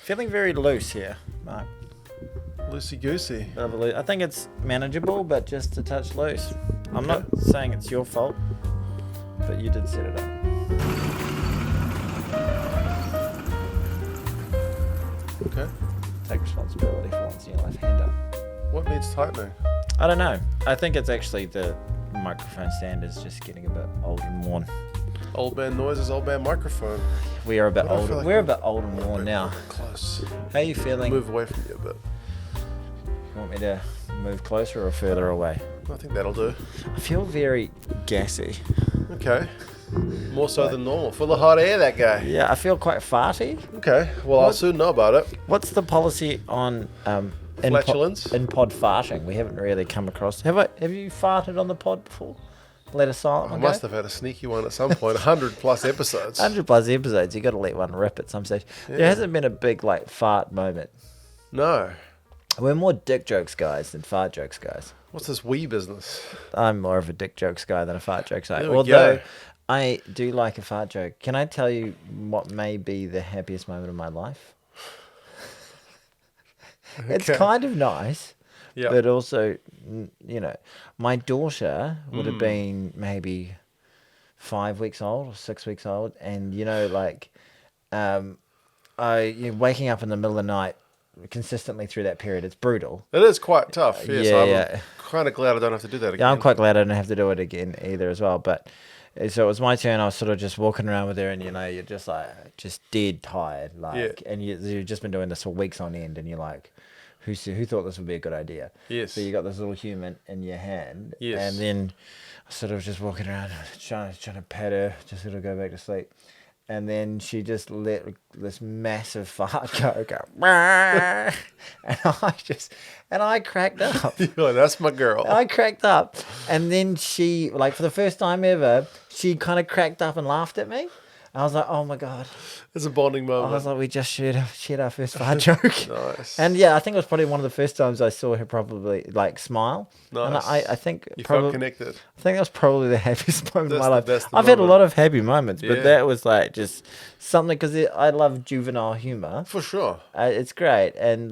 Feeling very loose here, Mark. Loosey-goosey. I think it's manageable, but just a touch loose. I'm not saying it's your fault, but you did set it up. Okay. Take responsibility for once in your life. Hand up. What needs tightening? I don't know. I think it's actually the microphone stand is just getting a bit old and worn. Old man noises, old man microphone. We are a bit But I old. feel like We're a bit old and worn now. Close. How are you feeling? Move away from you a bit. You want me to move closer or further away? I think that'll do. I feel very gassy. Okay. More so than normal. Full of hot air, that guy. Yeah, I feel quite farty. Okay. Well, I'll soon know about it. What's the policy on Flatulence? in pod farting? We haven't really come across. Have you farted on the pod before? Let a silent I one must go? have had a sneaky one at some point. 100+ episodes. 100+ episodes. You got to let one rip at some stage. Yeah. There hasn't been a big fart moment. No. We're more dick jokes guys than fart jokes guys. What's this wee business? I'm more of a dick jokes guy than a fart jokes guy. There we Although go. I do like a fart joke. Can I tell you what may be the happiest moment of my life? It's Okay. kind of nice, Yeah. but also, my daughter would have been maybe 5 weeks old or 6 weeks old, and waking up in the middle of the night consistently through that period, it's brutal. It is quite tough. Yes, Yeah. I'm kind of glad I don't have to do that again. Yeah, I'm quite glad I don't have to do it again either as well. But so it was my turn. I was sort of just walking around with her, and you're just dead tired, and you've just been doing this for weeks on end, and you're like, who thought this would be a good idea? Yes. So you got this little human in your hand, Yes. and then I sort of just walking around trying to pat her, just sort of go back to sleep. And then she just let this massive fart go, and I cracked up. You're like, that's my girl. I cracked up, and then she, for the first time ever, she kind of cracked up and laughed at me. I was like, oh my God. It's a bonding moment. I was like, we just shared our first fart joke. Nice. And yeah, I think it was probably one of the first times I saw her probably smile. Nice. And I think You probably felt connected. I think that was probably the happiest moment of my life. That's the I've had a moment. lot of happy moments, but Yeah. that was just something, because I love juvenile humor. For sure. It's great, and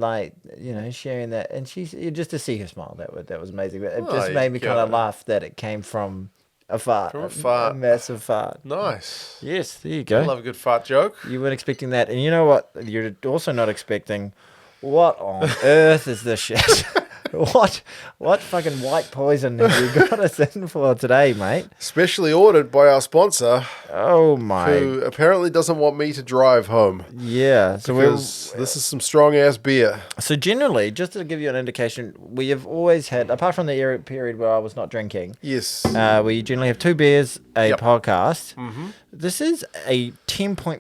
sharing that, and just to see her smile, that was amazing. But it just you made me kind of go. laugh that it came from a fart, From a fart. a massive fart. Nice. Yes, there you I go. love a good fart joke. You weren't expecting that, and you know what? You're also not expecting. What on earth is this shit? What fucking white poison have you got us in for today, mate? Specially ordered by our sponsor, Oh my, who apparently doesn't want me to drive home. yeah. So Because this is some strong-ass beer. So generally, just to give you an indication, we have always had, apart from the period where I was not drinking, Yes. we generally have 2 beers a Yep. podcast. Mm-hmm. This is a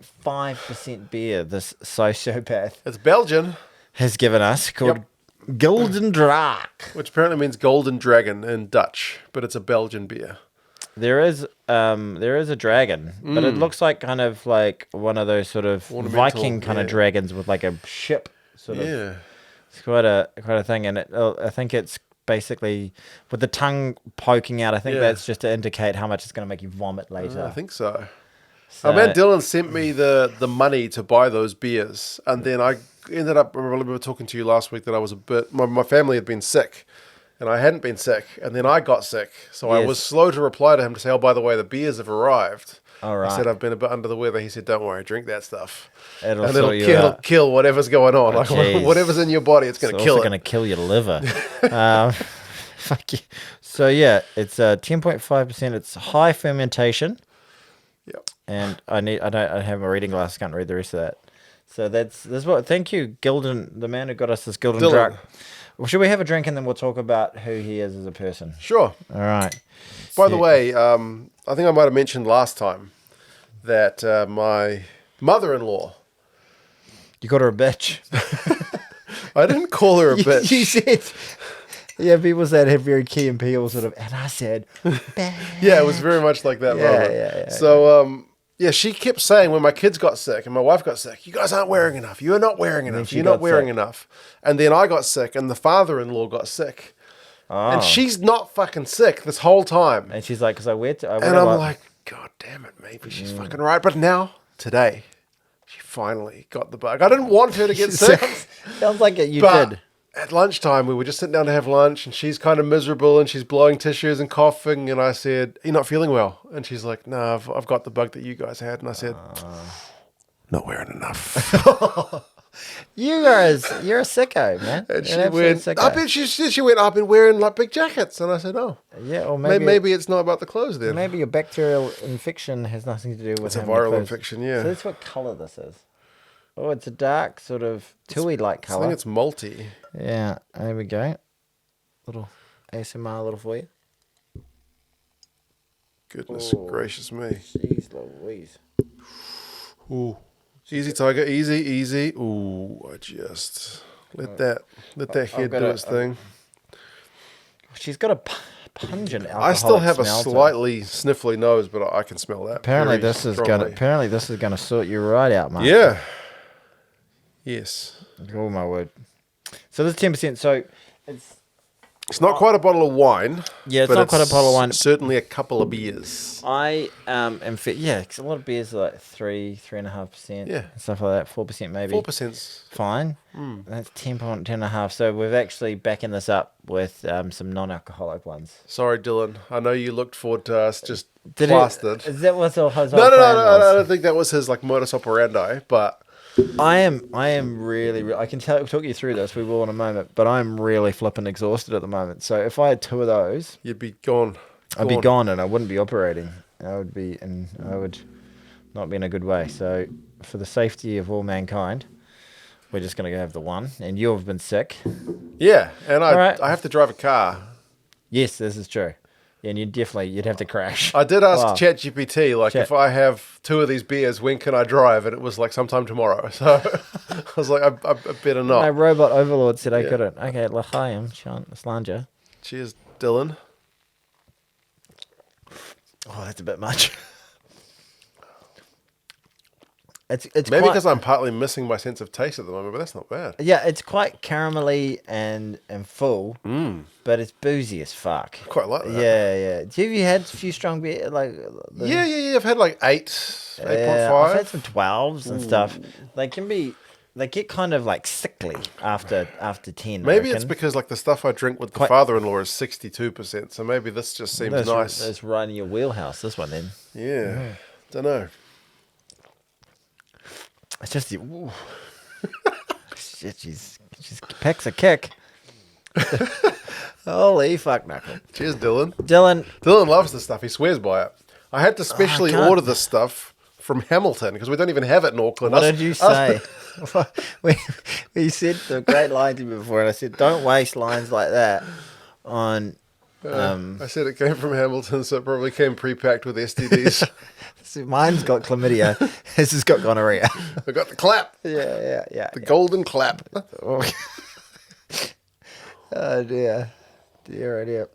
10.5% beer this sociopath It's Belgian, has given us, called Golden Draak. which apparently means golden dragon in Dutch, but it's a Belgian beer. There is a dragon, but it looks like kind of like one of those sort of Ornamental, Viking kind of yeah. dragons with like a ship sort of. Yeah. It's quite a thing, and I think it's basically with the tongue poking out. I think Yeah. that's just to indicate how much it's going to make you vomit later. I think so. So- Our man Dylan sent me the money to buy those beers, and then I ended up, I remember talking to you last week that I was a bit, my family had been sick, and I hadn't been sick, and then I got sick, so I Yes. was slow to reply to him to say, oh, by the way, the beers have arrived. All right. I said, I've been a bit under the weather. He said, don't worry, drink that stuff. It'll And sort you it'll out. kill whatever's going on. Like, jeez. whatever's in your body, it's going It's to kill also it. going to kill your liver. Fuck you. So yeah, it's 10.5%. It's high fermentation. Yep. And I have my reading glasses, can't read the rest of that. So that's what. Thank you, Gilden, the man who got us this Gilden Dylan. Draak. Well, should we have a drink and then we'll talk about who he is as a person? Sure. All right. By the way, I think I might have mentioned last time that my mother-in-law, You called her a bitch. I didn't call her a bitch. You said. Yeah, people said have very key and peel sort of, and I said, Yeah, it was very much like that Yeah, moment. yeah. So, she kept saying when my kids got sick and my wife got sick, you guys aren't wearing enough. You're not wearing enough. she You're not got wearing sick. enough. And then I got sick and the father-in-law got sick. Oh. And she's not fucking sick this whole time. And she's like, because I wear And I'm like, God damn it, maybe she's fucking right. But now, today, she finally got the bug. I didn't want her to get sick. Sounds like it. You but did. at lunchtime, we were just sitting down to have lunch, and she's kind of miserable, and she's blowing tissues and coughing. And I said, "You're not feeling well?" And she's like, "No, I've got the bug that you guys had." And I said, "Not wearing enough." You're a sicko, man. And she You're an went, absolute I sicko. bet she went, "I've been wearing like big jackets." And I said, "Oh, Yeah, or maybe it's not about the clothes then." maybe your bacterial infection has nothing to do with It's a having viral clothes. infection, yeah. So that's what colour this is. Oh, it's a dark sort of tui-like I colour. think it's multi. Yeah, there we go. Little ASMR little for you. Goodness gracious me. Jeez Louise. Ooh. Easy, Tiger. Easy. Ooh, I just let that head got do a- its thing. She's got a pungent alcoholic I still have a smell to it. slightly sniffly nose, but I can smell that. Apparently very this is strongly. gonna sort you right out, mate. Yeah. Yes. Oh my word. So this is 10%. So It's not quite a bottle of wine. Yeah, it's but not quite a bottle of wine. Certainly a couple of beers. I am fit. Yeah, 'cause a lot of beers are like 3.5%. Yeah. and stuff like that. 4% maybe. 4%. Fine. That's 10.5. So we've actually backing this up with some non-alcoholic ones. Sorry, Dylan. I know you looked forward to us just Did plastered. Is that what his No, I don't think that was his like modus operandi, but I am really, I can talk you through this. We will in a moment, but I'm really flipping exhausted at the moment. So if I had 2 of those, you'd be gone. I'd be gone and I wouldn't be operating. I would not be in a good way. So for the safety of all mankind, we're just going to go have the one. And you've been sick. Yeah, and right. I have to drive a car. Yes, this is true. Yeah, and you'd have to crash. I did ask Wow. ChatGPT, like, if I have 2 of these beers, when can I drive? And it was like sometime tomorrow. So I was like, I better not. My robot overlord said I couldn't. Okay, l'chaim, slanja. Cheers, Dylan. Oh, that's a bit much. It's Maybe quite, because I'm partly missing my sense of taste at the moment, but that's not bad. yeah, it's quite caramelly and full, but it's boozy as fuck. Quite like that. Yeah. Have you had a few strong beer Yeah. I've had like 8.5. I've had some 12s and stuff. They get kind of like sickly after 10. Maybe it's because like the stuff I drink with the father-in-law is 62%. So maybe this just seems nice. That's right in your wheelhouse. This one then. Yeah. Don't know. It's just ooh. Shit, she's packs a kick. Holy fuck knuckle. Cheers, Dylan. Dylan Loves this stuff. He swears by it. I had to specially can't. order this stuff from Hamilton because we don't even have it in Auckland. what did you say? we said the great line to me before, and I said, don't waste lines like that on. I said it came from Hamilton, so it probably came pre-packed with STDs. See, mine's got chlamydia. His has got gonorrhea. I got the clap. Yeah. The golden clap. Oh dear. Oh dear.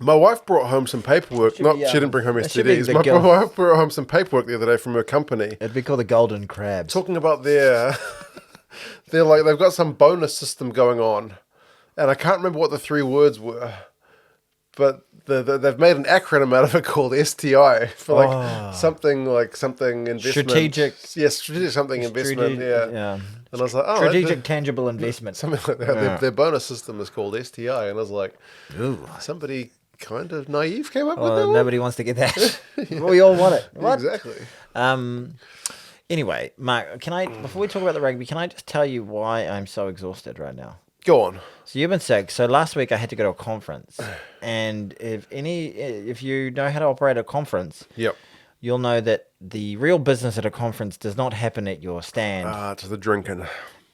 My wife brought home some paperwork. She didn't bring home it should be STDs. the My gil- wife brought home some paperwork the other day from her company. It'd be called the golden crabs. Talking about they've got some bonus system going on. And I can't remember what the 3 words were. But they've made an acronym out of it called STI for something investment. Strategic. Yes, strategic something investment. Yeah. And I was like, oh, strategic tangible investment. something like that. Their bonus system is called STI. And I was like, somebody kind of naive came up with that one? Nobody wants to get that. We all want it. What? Exactly. Anyway, Mark, before we talk about the rugby, can I just tell you why I'm so exhausted right now? Go on. So you've been sick. So last week I had to go to a conference, and if you know how to operate a conference, Yep. you'll know that the real business at a conference does not happen at your stand. To the drinking.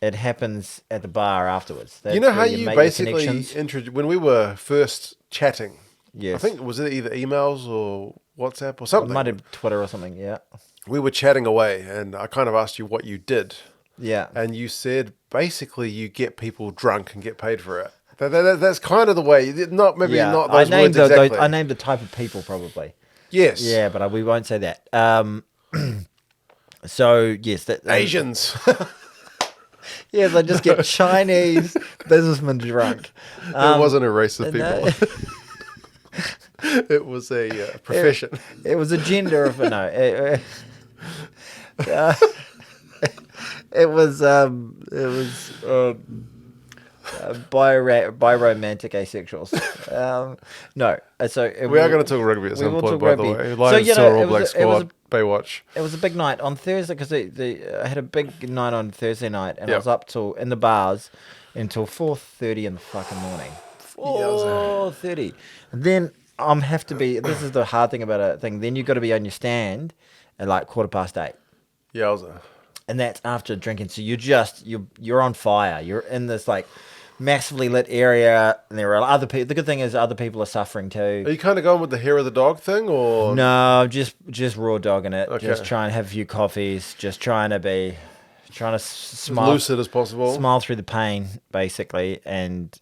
It happens at the bar afterwards. That's You know how where you make your basically connections. when we were first chatting. Yes. I think was it either emails or WhatsApp or It something. might have Twitter or something. Yeah. We were chatting away, and I kind of asked you what you did. Yeah. And you said basically you get people drunk and get paid for it. That's kind of the way. Not those I named words exactly. I named the type of people probably. Yes. Yeah, but we won't say that. So yes, Asians. Yeah, they just get Chinese businessmen drunk. It wasn't a race of people. No, It was a profession. it was a gender of no. It was bi-romantic asexuals. No, so We are going to talk rugby at some point, by the way. Lions saw All Black squad, Baywatch. It was a big night on Thursday because I had a big night on Thursday night, and I was up till in the bars until 4:30 in the fucking morning. 4:30. Then have to be. This is the hard thing about a thing. Then you got to be on your stand at like 8:15. Yowza. And that's after drinking. So you're on fire. You're in this like massively lit area, and there are other people. The good thing is other people are suffering too. Are you kind of going with the hair of the dog thing, or no? Just raw dogging it. Okay. Just trying to have a few coffees. Just trying to smile, as lucid as possible. Smile through the pain, basically, and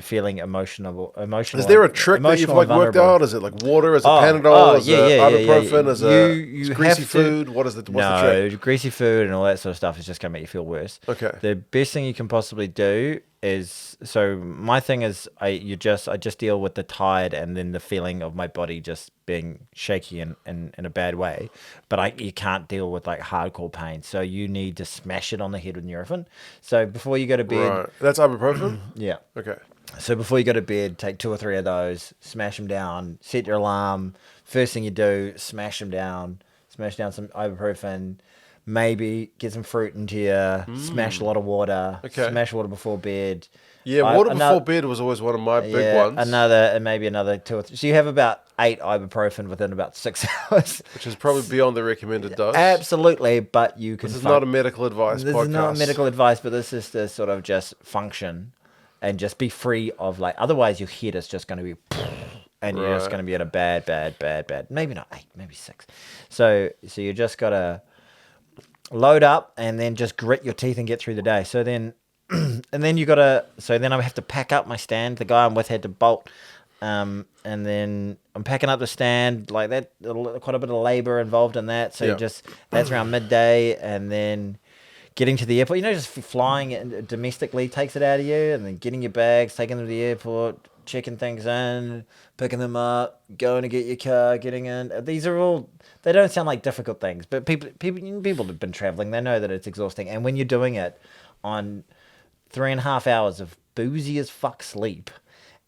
feeling emotional. Is there a trick that you've like worked out? Is it like water? Is it Panadol? Is it ibuprofen? Is it greasy food? What's the trick? Greasy food and all that sort of stuff is just going to make you feel worse. Okay. The best thing you can possibly do is, so my thing is I just deal with the tired and then the feeling of my body just being shaky in a bad way, but you can't deal with like hardcore pain, so you need to smash it on the head with Nurofen. So before you go to bed, right. That's ibuprofen. Yeah. Okay. So before you go to bed, take 2 or 3 of those, smash them down, set your alarm. First thing you do, smash them down, smash down some ibuprofen. Maybe get some fruit into you, smash a lot of water, smash water before bed. Yeah, water before bed was always one of my big ones. Maybe another 2 or 3. So you have about 8 ibuprofen within about 6 hours. Which is probably beyond the recommended dose. Absolutely, but you can... This is not a medical advice podcast. This is not medical advice, but this is to sort of just function and just be free of like... Otherwise, your head is just going to be... And you're just going to be at a bad... Maybe not 8, maybe 6. So you just got to... load up and then just grit your teeth and get through the day. So then, and then I have to pack up my stand. The guy I'm with had to bolt, and then I'm packing up the stand like that. Quite a bit of labor involved in that. So that's around midday, and then getting to the airport. Just flying domestically takes it out of you, and then getting your bags, taking them to the airport, checking things in, picking them up, going to get your car, getting in. These are all, they don't sound like difficult things, but people have been traveling. They know that it's exhausting. And when you're doing it on 3.5 hours of boozy as fuck sleep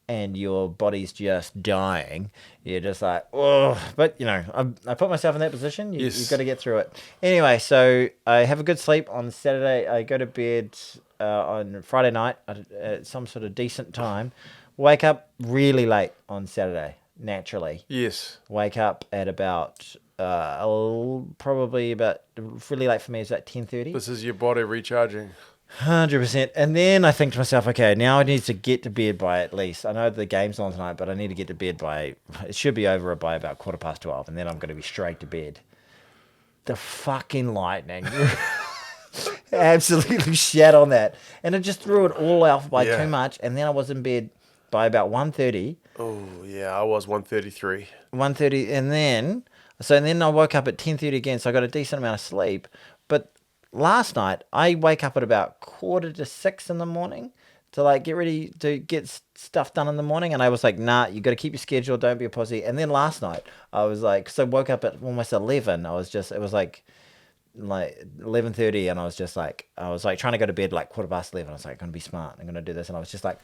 and your body's just dying, you're just like, oh, but I put myself in that position. You've got to get through it. Anyway, so I have a good sleep on Saturday. I go to bed on Friday night at some sort of decent time. Wake up really late on Saturday, naturally. Yes. Wake up at about, probably about, really late for me is about 10:30. This is your body recharging. 100%. And then I think to myself, okay, now I need to get to bed by at least, I know the game's on tonight, but I need to get to bed it should be over by about 12:15, and then I'm going to be straight to bed. The fucking lightning. Absolutely shat on that. And it just threw it all out by too much, and then I was in bed by about 1:30. Oh, yeah, I was 1:33. 1:30, and then I woke up at 10:30 again, so I got a decent amount of sleep. But last night, I wake up at about 5:45 in the morning to like get ready to get stuff done in the morning, and I was like, nah, you got to keep your schedule, don't be a pussy. And then last night, I was like, because I woke up at almost 11, it was like 11:30, and I was trying to go to bed like 11:15. I was like, I'm gonna be smart, I'm gonna do this, and I was just like,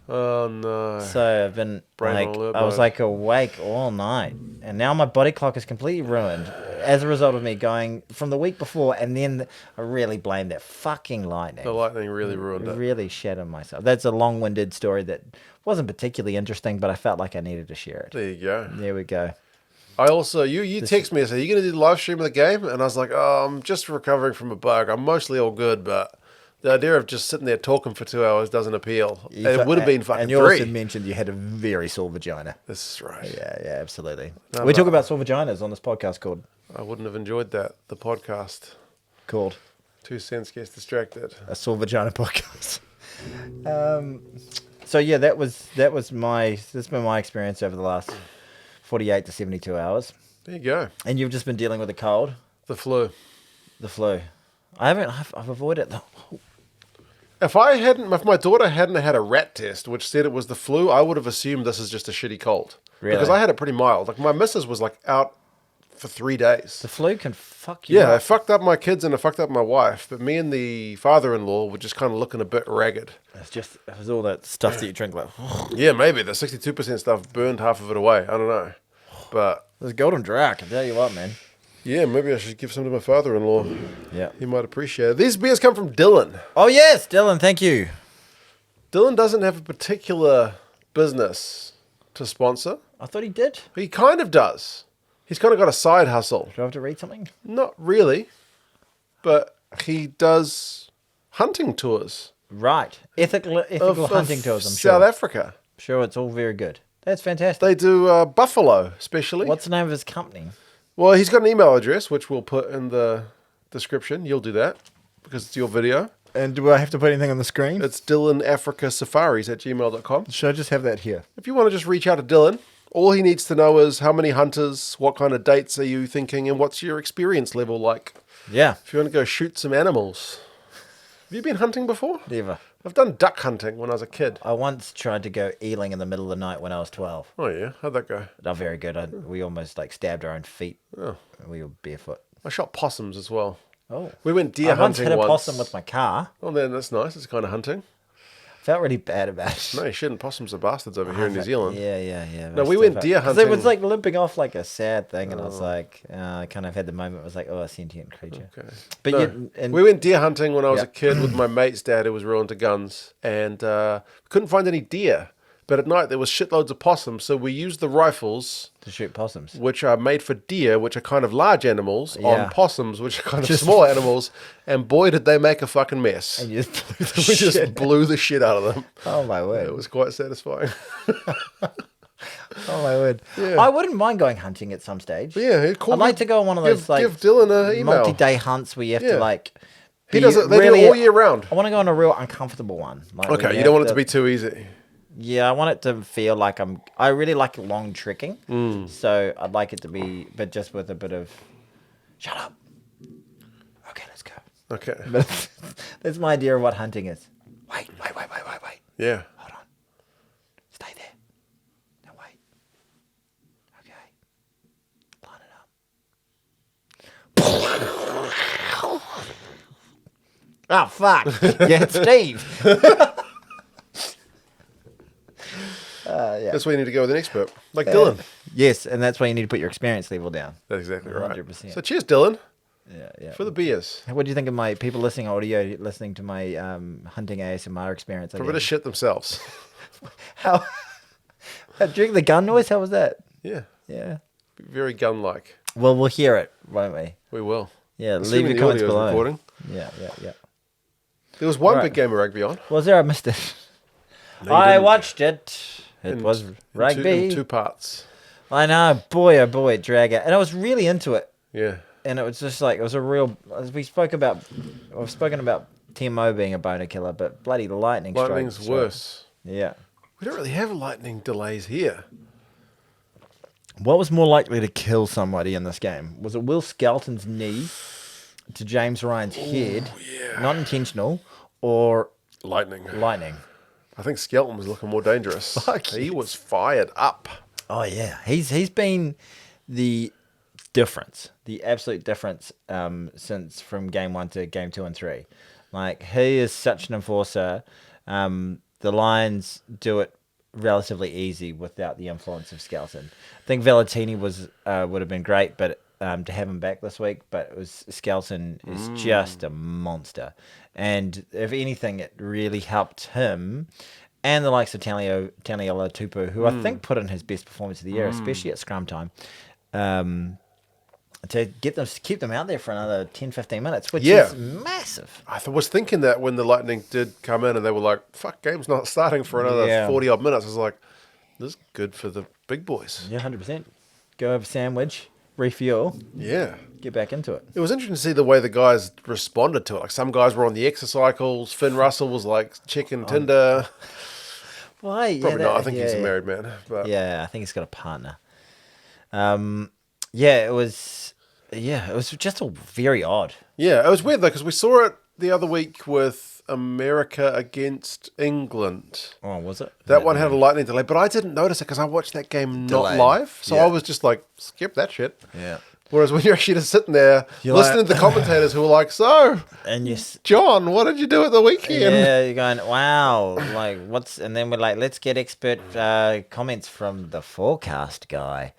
oh no. So I've been I was like awake all night, and now my body clock is completely ruined as a result of me going from the week before, and then I really blame that fucking lightning. The lightning really ruined it. Really shattered myself. That's a long-winded story that wasn't particularly interesting, but I felt like I needed to share it. There you go. There we go. I also, you text me and said, are you going to do the live stream of the game? And I was like, oh, I'm just recovering from a bug. I'm mostly all good, but the idea of just sitting there talking for 2 hours doesn't appeal. It would have been fucking 3. And you also mentioned you had a very sore vagina. This is right. Yeah, absolutely. We talk about sore vaginas on this podcast called... I wouldn't have enjoyed that. The podcast. Called? 2 cents gets distracted. A sore vagina podcast. So yeah, that's been my experience over the last 48 to 72 hours. There you go. And you've just been dealing with the cold? The flu. I've avoided it. If my daughter hadn't had a rat test which said it was the flu, I would have assumed this is just a shitty cold. Really? Because I had it pretty mild. Like my missus was like out for 3 days. The flu can fuck you Yeah, up. it fucked up my kids and it fucked up my wife. But me and the father-in-law were just kind of looking a bit ragged. It was all that stuff that you drink like. Yeah, maybe the 62% stuff burned half of it away. I don't know, but There's golden dry, I can tell you what, man. yeah, maybe I should give some to my father-in-law. Yeah. He might appreciate it. These beers come from Dylan. Oh yes, Dylan, thank you. Dylan doesn't have a particular business to sponsor. I thought he did. He kind of does. He's kind of got a side hustle. Do I have to read something? Not really, but he does hunting tours. Right. Ethical hunting tours, I'm South sure. Africa. Sure, it's all very good. That's fantastic. They do buffalo, especially. What's the name of his company? Well, he's got an email address, which we'll put in the description. You'll do that because it's your video. And do I have to put anything on the screen? It's dylanafricasafaris@gmail.com. Should I just have that here? If you want to just reach out to Dylan, all he needs to know is how many hunters, what kind of dates are you thinking, and what's your experience level like. Yeah. If you want to go shoot some animals. Have you been hunting before? Never. I've done duck hunting when I was a kid. I once tried to go eeling in the middle of the night when I was 12. Oh, yeah? How'd that go? Not very good. We almost stabbed our own feet. Oh. We were barefoot. I shot possums as well. Oh. We went deer I once hunting hit a once. possum with my car. Oh, then that's nice. It's kind of hunting. Felt really bad about it. No, you shouldn't. Possums are bastards over here in New Zealand. Yeah. No, we went deer Because hunting. it was limping off like a sad thing, and I was like, I kind of had the moment. I was like, oh, a sentient creature. Okay. But No, and we went deer hunting when I was Yeah. a kid with my mate's dad who was real into guns, and couldn't find any deer. But at night there was shitloads of possums, so we used the rifles, to shoot possums. which are made for deer, which are kind of large animals, Yeah. on possums, which are kind of small animals, and boy did they make a fucking mess. And you just blew the We shit. just blew the shit out of them. Oh my word! It was quite satisfying. Oh my word! Yeah. I wouldn't mind going hunting at some stage. But yeah, I'd like to go on one of those give Dylan an email. multi-day hunts where you have Yeah. to He does it. They do it all year round. I want to go on a real uncomfortable one. Where Okay, you have don't want it to be too easy. Yeah, I want it to feel like I really like long trekking. So I'd like it to be, but just with a bit of. Shut up. Okay, let's go. Okay. But that's my idea of what hunting is. Wait. Yeah. Hold on. Stay there. Now wait. Okay. Line it up. Oh, fuck. Yeah, it's Steve. Yeah. That's why you need to go with an expert, like Dylan. Yes, and that's why you need to put your experience level down. That's exactly right. 100%. So cheers, Dylan, Yeah. for the beers. What do you think of my people listening to my hunting ASMR experience? For a bit of shit themselves. How? During the gun noise, how was that? Yeah. Yeah. Very gun-like. Well, we'll hear it, won't we? We will. Yeah, Assuming leave the your comments audio's below. recording. Yeah. There was one Right. big game of rugby on. Was there? I missed it. No, you I didn't. watched it. It was In rugby. two parts. I know, boy, oh boy, drag out, and I was really into it. Yeah. And it was just it was a real. As we've spoken about Timo being a boner killer, but bloody lightning. Lightning's strikes, worse. Yeah. We don't really have lightning delays here. What was more likely to kill somebody in this game? Was it Will Skelton's knee to James Ryan's head, not intentional, or Lightning. lightning? I think Skelton was looking more dangerous. Fuck He was fired up. Oh yeah, he's been the difference, the absolute difference since from game 1 to game 2 and 3. Like he is such an enforcer. The Lions do it relatively easy without the influence of Skelton. I think Valentini would have been great, but to have him back this week. But it was Skelton is just a monster, and if anything, it really helped him. And the likes of Taniela Tupu, who I think put in his best performance of the year, especially at scrum time, to keep them out there for another 10, 15 minutes, which is massive. I was thinking that when the Lightning did come in and they were like, fuck, game's not starting for another 40-odd minutes. I was like, this is good for the big boys. Yeah, 100%. Go have a sandwich, refuel, Yeah. get back into it. It was interesting to see the way the guys responded to it. Like some guys were on the exercycles. Finn Russell was like checking Tinder. Why? Probably not. I think he's a married man. But Yeah, I think he's got a partner. It was just all very odd. Yeah, it was weird though because we saw it the other week with America against England. Oh, was it? That one had a lightning delay, but I didn't notice it because I watched that game not Delayed. live. So Yeah. I was just like, skip that shit. Yeah. Whereas when you're actually just sitting there listening to the commentators who are like, so, and you, John, what did you do at the weekend? yeah, you're going, wow, like what's, and then we're like, let's get expert comments from the forecast guy.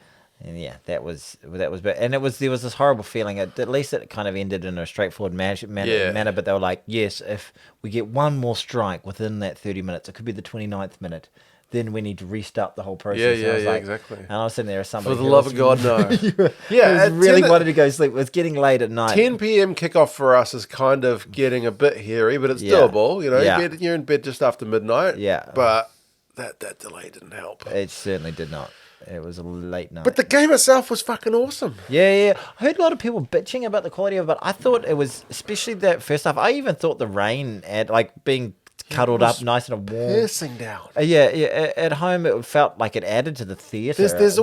And yeah, that was, and there was this horrible feeling. At least it kind of ended in a straightforward manner. But they were like, yes, if we get one more strike within that 30 minutes, it could be the 29th minute. Then we need to restart the whole process. Yeah, like, exactly. And I was sitting there as somebody For the love of God, no. Yeah, really wanted to go sleep. It was getting late at night. 10 p.m. kickoff for us is kind of getting a bit hairy, but it's doable. You know, you're in bed just after midnight. Yeah. But that delay didn't help. It certainly did not. It was a late night. But the game itself was fucking awesome. Yeah. I heard a lot of people bitching about the quality of it, but I thought it was, especially that first half, I even thought the rain at like being cuddled up nice and warm. Piercing down. Yeah. At home, it felt like it added to the theatre. There's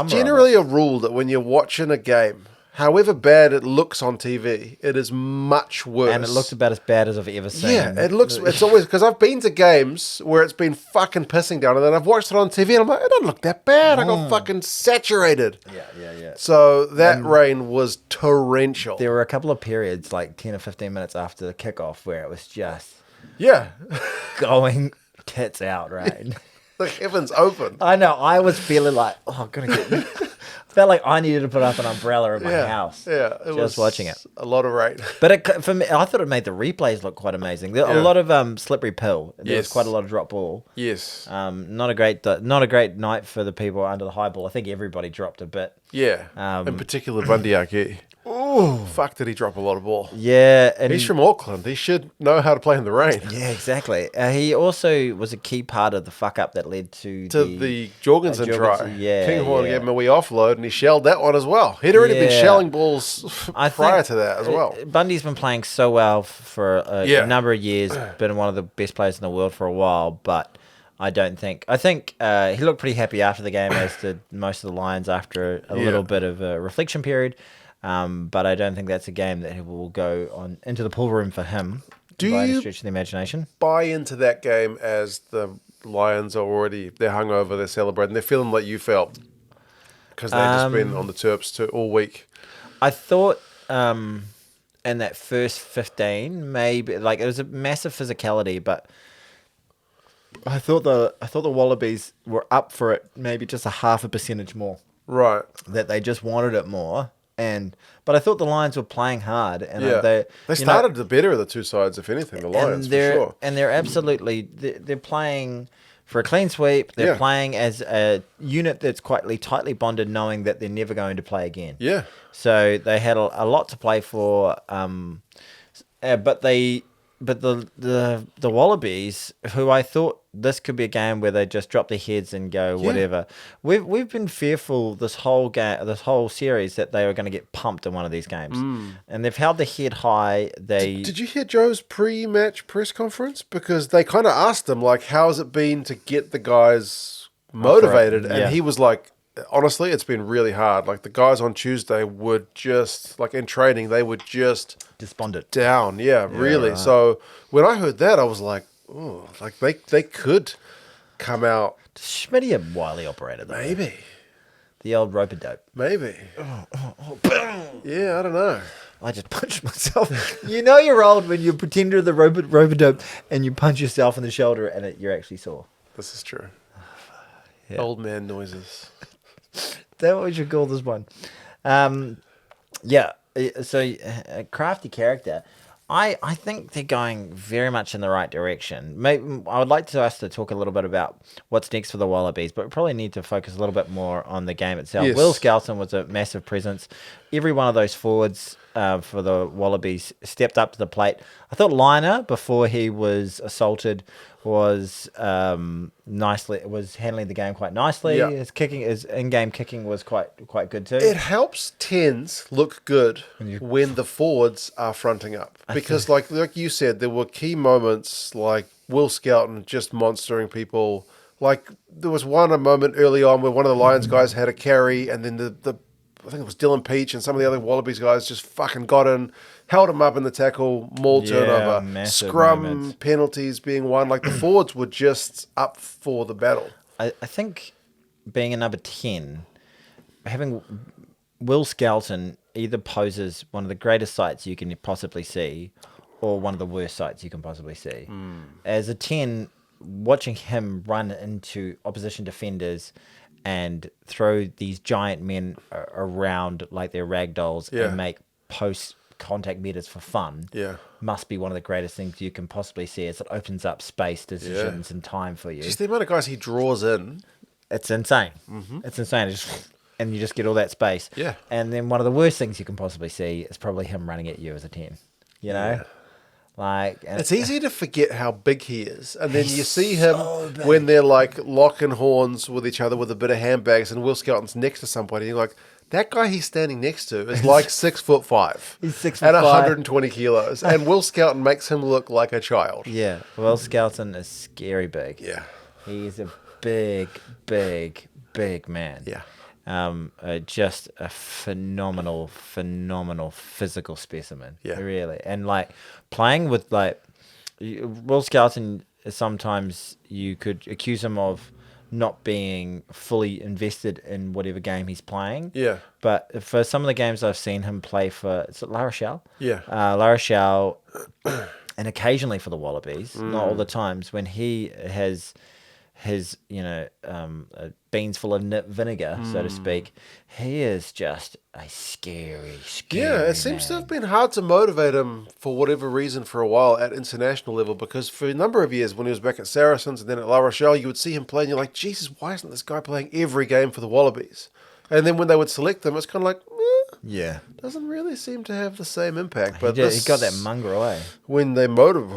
generally a rule that when you're watching a game, however bad it looks on TV, it is much worse. And it looks about as bad as I've ever seen. Yeah, it's always, because I've been to games where it's been fucking pissing down, and then I've watched it on TV, and I'm like, it doesn't look that bad. I got fucking saturated. Yeah. So that rain was torrential. There were a couple of periods, like 10 or 15 minutes after the kickoff, where it was just going tits out, right? The heavens open. I know. I was feeling like, I'm going to get... Felt like I needed to put up an umbrella in my house. Yeah, it was watching it. A lot of rain. But for me, I thought it made the replays look quite amazing. There a lot of slippery pill. There was quite a lot of drop ball. Yes. Not a great night for the people under the high ball. I think everybody dropped a bit. Yeah. In particular, Bundyaki. Oh, fuck! Did he drop a lot of ball? Yeah, and he's from Auckland. He should know how to play in the rain. Yeah, exactly. He also was a key part of the fuck up that led to the Jorgensen try. Yeah, Kinghorn gave him a wee offload, and he shelled that one as well. He'd already been shelling balls prior to that as well. Bundy's been playing so well for a number of years. Been one of the best players in the world for a while, but I think he looked pretty happy after the game, as did most of the Lions after a little bit of a reflection period. But I don't think that's a game that will go on into the pool room for him. By any stretch of the imagination. Buy into that game as the Lions are already, they're hungover, they're celebrating, they're feeling like you felt, because they've just been on the Terps all week. I thought in that first 15, maybe like it was a massive physicality, but I thought the Wallabies were up for it, maybe just a 0.5% more. Right. That they just wanted it more. But I thought the Lions were playing hard, and they started the better of the two sides, if anything. The Lions, for sure, and they're absolutely they're playing for a clean sweep. They're playing as a unit that's quite tightly bonded, knowing that they're never going to play again. Yeah. So they had a lot to play for, but the Wallabies, who I thought this could be a game where they just drop their heads and go whatever. We've been fearful this whole series that they were going to get pumped in one of these games, and they've held their head high. Did you hear Joe's pre-match press conference? Because they kind of asked him like, "How's it been to get the guys motivated?" And he was like, "Honestly, it's been really hard. Like the guys on Tuesday would just like in training, they would just despondent down. Yeah, really. Right. So when I heard that, I was like, oh, like they could come out. Schmitty a wily operator though. Maybe. The old rope a dope. Maybe. Yeah, I don't know. I just punched myself. You know you're old when you pretend you're the rope a dope and you punch yourself in the shoulder and you're actually sore. This is true. Old man noises. That's what we should call this one. So a crafty character. I think they're going very much in the right direction. Maybe, I would like us to talk a little bit about what's next for the Wallabies, but we probably need to focus a little bit more on the game itself. Yes. Will Skelton was a massive presence. Every one of those forwards for the Wallabies stepped up to the plate. I thought Liner, before he was assaulted, was handling the game quite nicely. Yeah. His in-game kicking was quite good too. It helps tens look good when the forwards are fronting up, because like you said, there were key moments like Will Scoutton just monstering people. Like there was a moment early on where one of the Lions guys had a carry, and then the I think it was Dylan Peach and some of the other Wallabies guys just fucking got in, held him up in the tackle, maul turnover, scrum moments. Penalties being won. Like the forwards were just up for the battle. I think being a number 10, having Will Skelton either poses one of the greatest sights you can possibly see, or one of the worst sights you can possibly see. As a 10, watching him run into opposition defenders and throw these giant men around like they're rag dolls and make post-contact meters for fun must be one of the greatest things you can possibly see, as it opens up space, decisions, and time for you. Just the amount of guys he draws in. It's insane. It's insane. And you just get all that space. Yeah. And then one of the worst things you can possibly see is probably him running at you as a 10. You know? Yeah. Like, and it's easy to forget how big he is, and then you see him when they're like locking horns with each other with a bit of handbags, and Will Skelton's next to somebody, and you're like, that guy he's standing next to is like 6'5". He's 6'5" and 120 kilos, and Will Skelton makes him look like a child. Yeah, Will Skelton is scary big. Yeah, he's a big man. Yeah. Just a phenomenal physical specimen. Yeah. Really. And like playing with Will Skelton, sometimes you could accuse him of not being fully invested in whatever game he's playing. Yeah. But for some of the games I've seen him play for, is it La Rochelle? Yeah. La Rochelle, and occasionally for the Wallabies, not all the times, when he has his, beans full of vinegar, so to speak, he is just a scary Yeah, it seems to have been hard to motivate him for whatever reason for a while at international level, because for a number of years when he was back at Saracens and then at La Rochelle, you would see him play and you're like, Jesus, why isn't this guy playing every game for the Wallabies? And then when they would select him, it's kind of like, yeah, doesn't really seem to have the same impact. But he got that mongrel away. When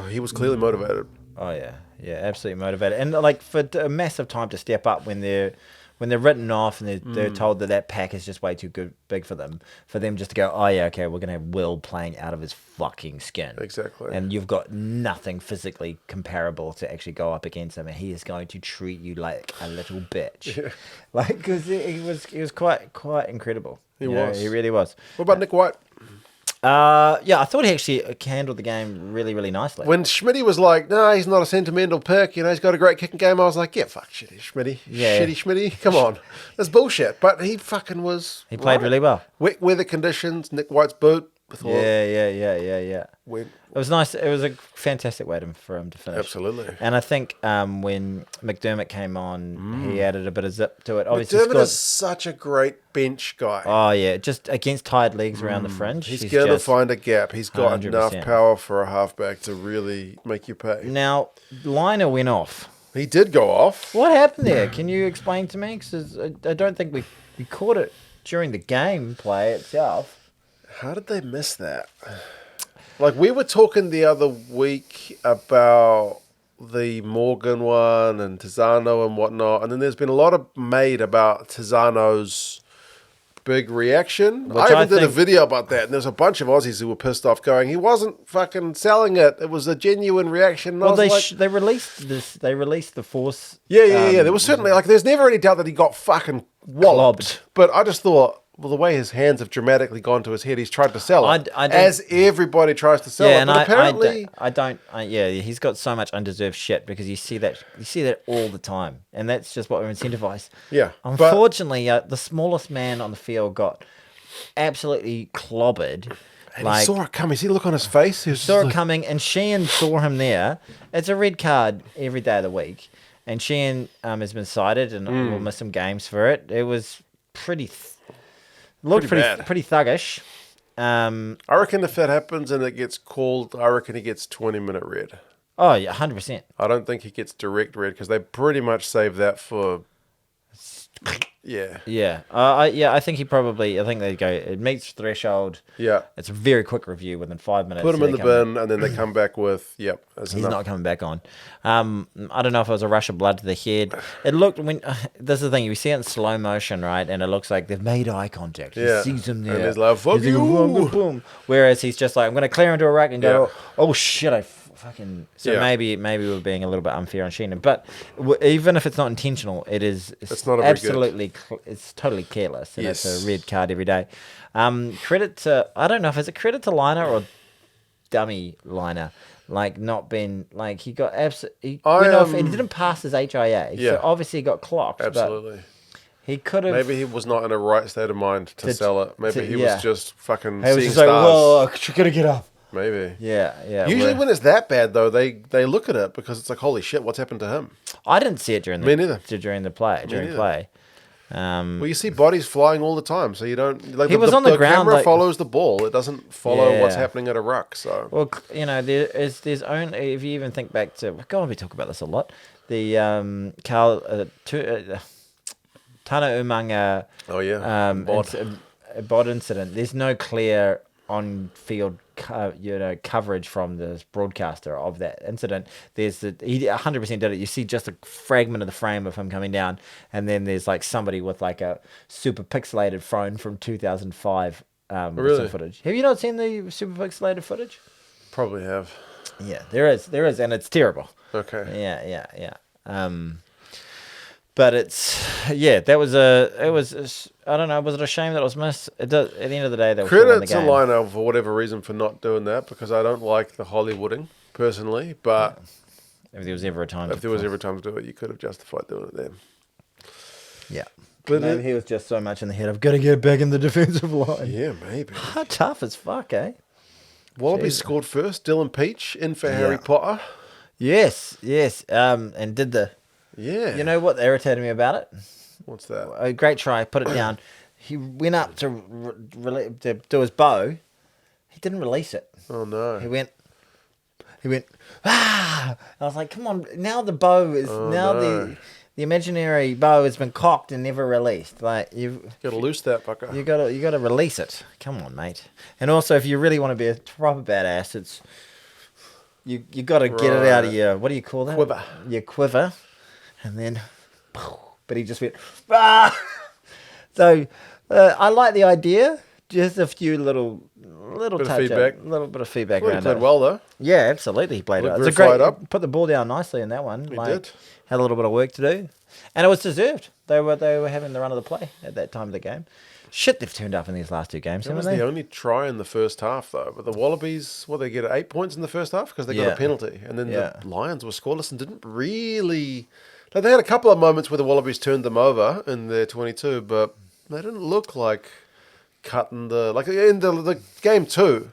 he was clearly motivated. Oh yeah, absolutely motivated, and like for a massive time to step up when they're written off and they're told that pack is just way too big for them just to go, oh yeah, okay, we're gonna have Will playing out of his fucking skin. Exactly. And you've got nothing physically comparable to actually go up against him, and he is going to treat you like a little bitch. Yeah. Like, because he was quite incredible. He was. He really was. What about Nick White? Yeah, I thought he actually handled the game really, really nicely. When Schmitty was like, no, he's not a sentimental pick, he's got a great kicking game, I was like, yeah, fuck shitty Schmitty. Yeah. Shitty Schmitty, come on. That's bullshit. But he fucking was. He played really well. Wet weather conditions, Nick White's boot. Yeah. It was nice. It was a fantastic way for him to finish. Absolutely. And I think when McDermott came on, he added a bit of zip to it. Obviously, McDermott is such a great bench guy. Oh, yeah. Just against tired legs around the fringe. He's going to find a gap. He's got 100%. enough power for a halfback to really make you pay. Now, Liner went off. He did go off. What happened there? Can you explain to me? Because I don't think we caught it during the gameplay itself. How did they miss that? Like, we were talking the other week about the Morgan one and Tizano and whatnot, and then there's been a lot made about Tizano's big reaction. I even did a video about that, and there's a bunch of Aussies who were pissed off going, he wasn't fucking selling it. It was a genuine reaction. Well, they released this. They released the Force. Yeah. There was certainly, there's never any doubt that he got fucking walloped. But I just thought, well, the way his hands have dramatically gone to his head, he's tried to sell it, as everybody tries to sell it. But apparently, he's got so much undeserved shit, because you see that all the time, and that's just what we're incentivized. Yeah. Unfortunately, the smallest man on the field got absolutely clobbered. And he saw it coming. You see the look on his face? He saw it coming, and Sheehan saw him there. It's a red card every day of the week, and Sheehan has been cited and will miss some games for it. It was pretty thuggish. I reckon if that happens and it gets called, I reckon he gets 20-minute red. Oh, yeah, 100%. I don't think he gets direct red, because they pretty much save that for... Yeah. Yeah. I think they go, it meets threshold. Yeah. It's a very quick review within 5 minutes. Put him in the bin, and then they come back with, he's not coming back on. I don't know if it was a rush of blood to the head. It looked, this is the thing, you see it in slow motion, right? And it looks like they've made eye contact. Yeah. He sees him there. And he's like, fuck you. Boom, boom. Whereas he's just like, I'm going to clear into a rack and go, oh shit, maybe we're being a little bit unfair on Sheenan, but even if it's not intentional, it's not absolutely it's totally careless, and it's a red card every day. Credit to, I don't know if it's a credit to Liner or dummy Liner, not being he got he went off and he didn't pass his HIA, so obviously he got clocked. Absolutely. But He could have. Maybe he was not in a right state of mind to sell it. Maybe he was just fucking He was seeing just like, stars. whoa, you gotta get up. Maybe. Yeah. Usually when it's that bad, though, they look at it because it's like, holy shit, what's happened to him? I didn't see it during the Me neither. during the play. Play. Well, you see bodies flying all the time, so you don't. Like He was on the ground, camera like- follows the ball; it doesn't follow what's Yeah. happening at a ruck. So Well, there's only, if you even think back to, God, we talk about this a lot. The Tana Umanga oh yeah, bod incident. There's no clear on-field coverage from the broadcaster of that incident. He 100% did it. You see just a fragment of the frame of him coming down, and then there's like somebody with like a super pixelated phone from 2005 with Really? some footage. Have you not seen the super pixelated footage? probably have. Yeah, there is, and it's terrible. Okay. Yeah. But that was I don't know, was it a shame that it was missed? At the end of the day, they were still in the Credit to game. Lino for whatever reason for not doing that because I don't like the Hollywooding personally, but If there was ever a time if there was ever time to do it, you could have justified doing it then. Yeah. But Maybe he was just so much in the head of gotta get back in the defensive line. Yeah, maybe. How tough as fuck, eh? Wallabies scored first. Dylan Peach in for Harry Potter. Yes. And did the Yeah. You know what irritated me about it? What's that? A great try, put it down. He went up to do his bow. He didn't release it. Oh no. He went, I was like, come on, now the bow is, the imaginary bow has been cocked and never released. Like, you've Gotta loose that fucker. you gotta release it. Come on, mate. And also, if you really want to be a proper badass, it's, you gotta get it out of your, what do you call that? Quiver. Your quiver. And then, but he just went, ah! So, I like the idea. Just a few little Bit of touch feedback. a little bit of feedback Well, he around played it. well though. Yeah, absolutely. He played Looked it. very It's a great. fired up. Put the ball down nicely in that one. He did. Had a little bit of work to do, and it was deserved. They were having the run of the play at that time of the game. Shit, they've turned up in these last two games, That was haven't the they? only try in the first half, though. But the Wallabies, they get 8 points in the first half because they got Yeah. a penalty. And then Yeah. the Lions were scoreless and didn't really... Like, they had a couple of moments where the Wallabies turned them over in their 22, but they didn't look like cutting the... Like, in the game two,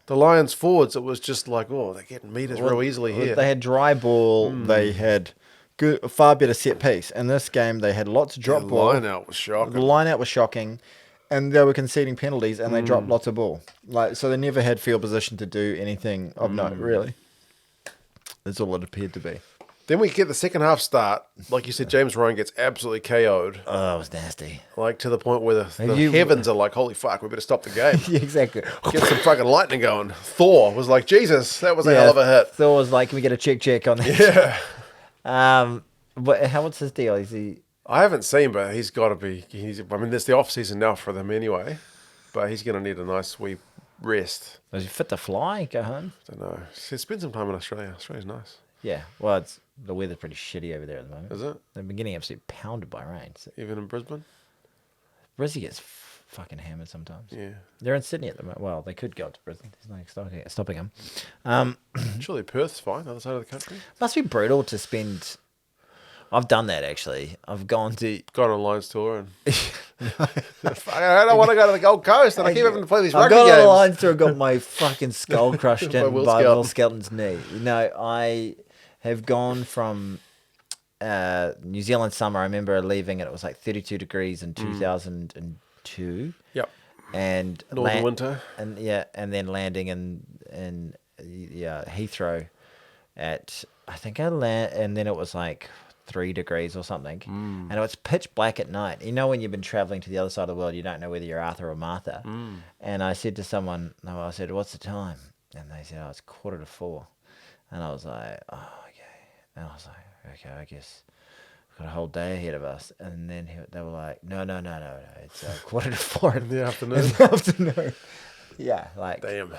the Lions forwards, it was just like, oh, they're getting meters real easily here. They had dry ball. They had good, far better set piece. In this game, they had lots of drop the ball. line out was shocking. The line out was shocking, and they were conceding penalties, and they dropped lots of ball. Like, so they never had field position to do anything of note, really. That's all it appeared to be. Then we get the second half start. Like you said, James Ryan gets absolutely KO'd. Oh, it was nasty. Like, to the point where the You- heavens are like, holy fuck, we better stop the game. Yeah, exactly. Get some fucking lightning going. Thor was like, Jesus, that was a hell of a hit. Thor was like, can we get a check on that? Yeah. What's his deal? Is he... I haven't seen, but he's got to be. There's the off season now for them anyway. But he's going to need a nice wee rest. Was he fit to fly? Go home? I don't know. Spend some time in Australia. Australia's nice. Yeah. Well, the weather's pretty shitty over there at the moment. Is it? They've been getting absolutely pounded by rain. So Even in Brisbane? Brizzy gets fucking hammered sometimes. Yeah. They're in Sydney at the moment. Well, they could go to Brisbane. There's no stopping them. Surely Perth's fine, other side of the country. Must be brutal to spend. I've done that actually. I've gone to. Gone on Lions tour and. I don't want to go to the Gold Coast and I keep having to play these I've rugby got games. on the line through. Got my fucking skull crushed in Will by Skelton. Will Skelton's knee. No, I have gone from New Zealand summer. I remember leaving and it was like 32 degrees in 2002. Yep. And Northern winter. and then landing in Heathrow at I think I land, and then it was like 3 degrees or something, and it was pitch black at night. You know, when you've been traveling to the other side of the world, you don't know whether you're Arthur or Martha. And I said to someone, I said, "What's the time?" And they said, "Oh, it's 3:45." And I was like, "Oh, okay." And I was like, "Okay, I guess we've got a whole day ahead of us." And then they were like, No, it's 3:45 In the afternoon. in the afternoon. Yeah, like, Damn.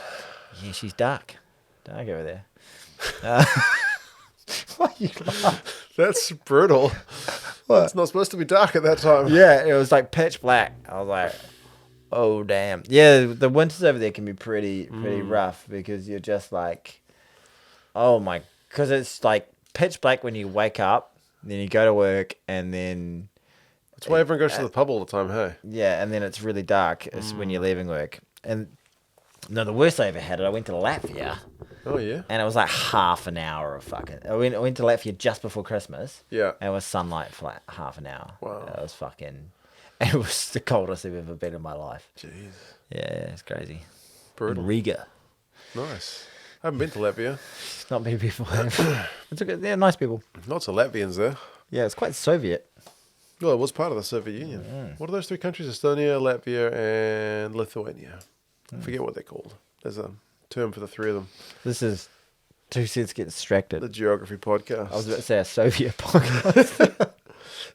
yeah, she's dark over there. Why you laugh? That's brutal. It's not supposed to be dark at that time. Yeah, it was like pitch black. I was like, oh damn. Yeah, the winters over there can be pretty rough because you're just like, oh my, because it's like pitch black when you wake up, then you go to work, and then That's why everyone goes to the pub all the time, hey? Yeah, and then it's really dark when you're leaving work. And no, the worst I ever had it, I went to Latvia. Oh, yeah? And it was like half an hour of fucking... I went to Latvia just before Christmas. Yeah. And it was sunlight for like half an hour. Wow. It was fucking... It was the coldest I've ever been in my life. Jeez. Yeah, it's crazy. Brutal. In Riga. Nice. I haven't been to Latvia. It's not been before. It's a good, they're nice people. Lots of Latvians there. Yeah, it's quite Soviet. Well, it was part of the Soviet Union. What are those three countries? Estonia, Latvia, and Lithuania. I forget what they're called. There's a term for the three of them. This is 2 Cents Get Distracted. The Geography Podcast. I was about to say a Soviet podcast.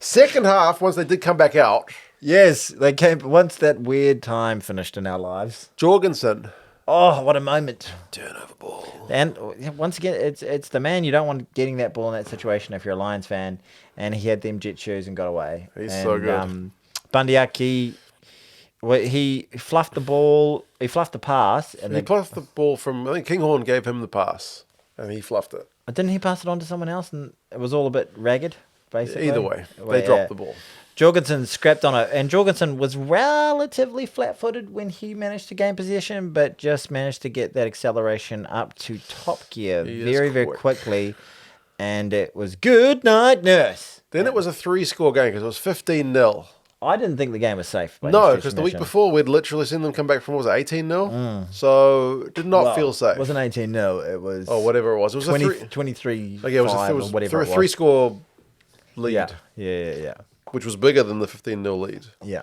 Second half, once they did come back out, Yes, they came once that weird time finished in our lives. Jorgensen. Oh, what a moment. Turnover ball. And once again, it's the man you don't want getting that ball in that situation if you're a Lions fan. And he had them jet shoes and got away. He's so good. Bundyaki, he fluffed the ball. He fluffed the pass. And He fluffed the ball from, I think Kinghorn gave him the pass, and he fluffed it. Didn't he pass it on to someone else? And it was all a bit ragged, basically. Either way, they dropped the ball. Jorgensen scrapped on it, and Jorgensen was relatively flat-footed when he managed to gain possession, but just managed to get that acceleration up to top gear very quickly, and it was good night, nurse. Then it was a 3-score game because it was 15-0. I didn't think the game was safe. No, because the week before we'd literally seen them come back from, what was it, 18-0? So it did not feel safe. It wasn't 18-0, it was... Oh, whatever it was. It was 23 okay, it was whatever it was. a 3-score lead. Yeah. Which was bigger than the 15-0 lead. Yeah.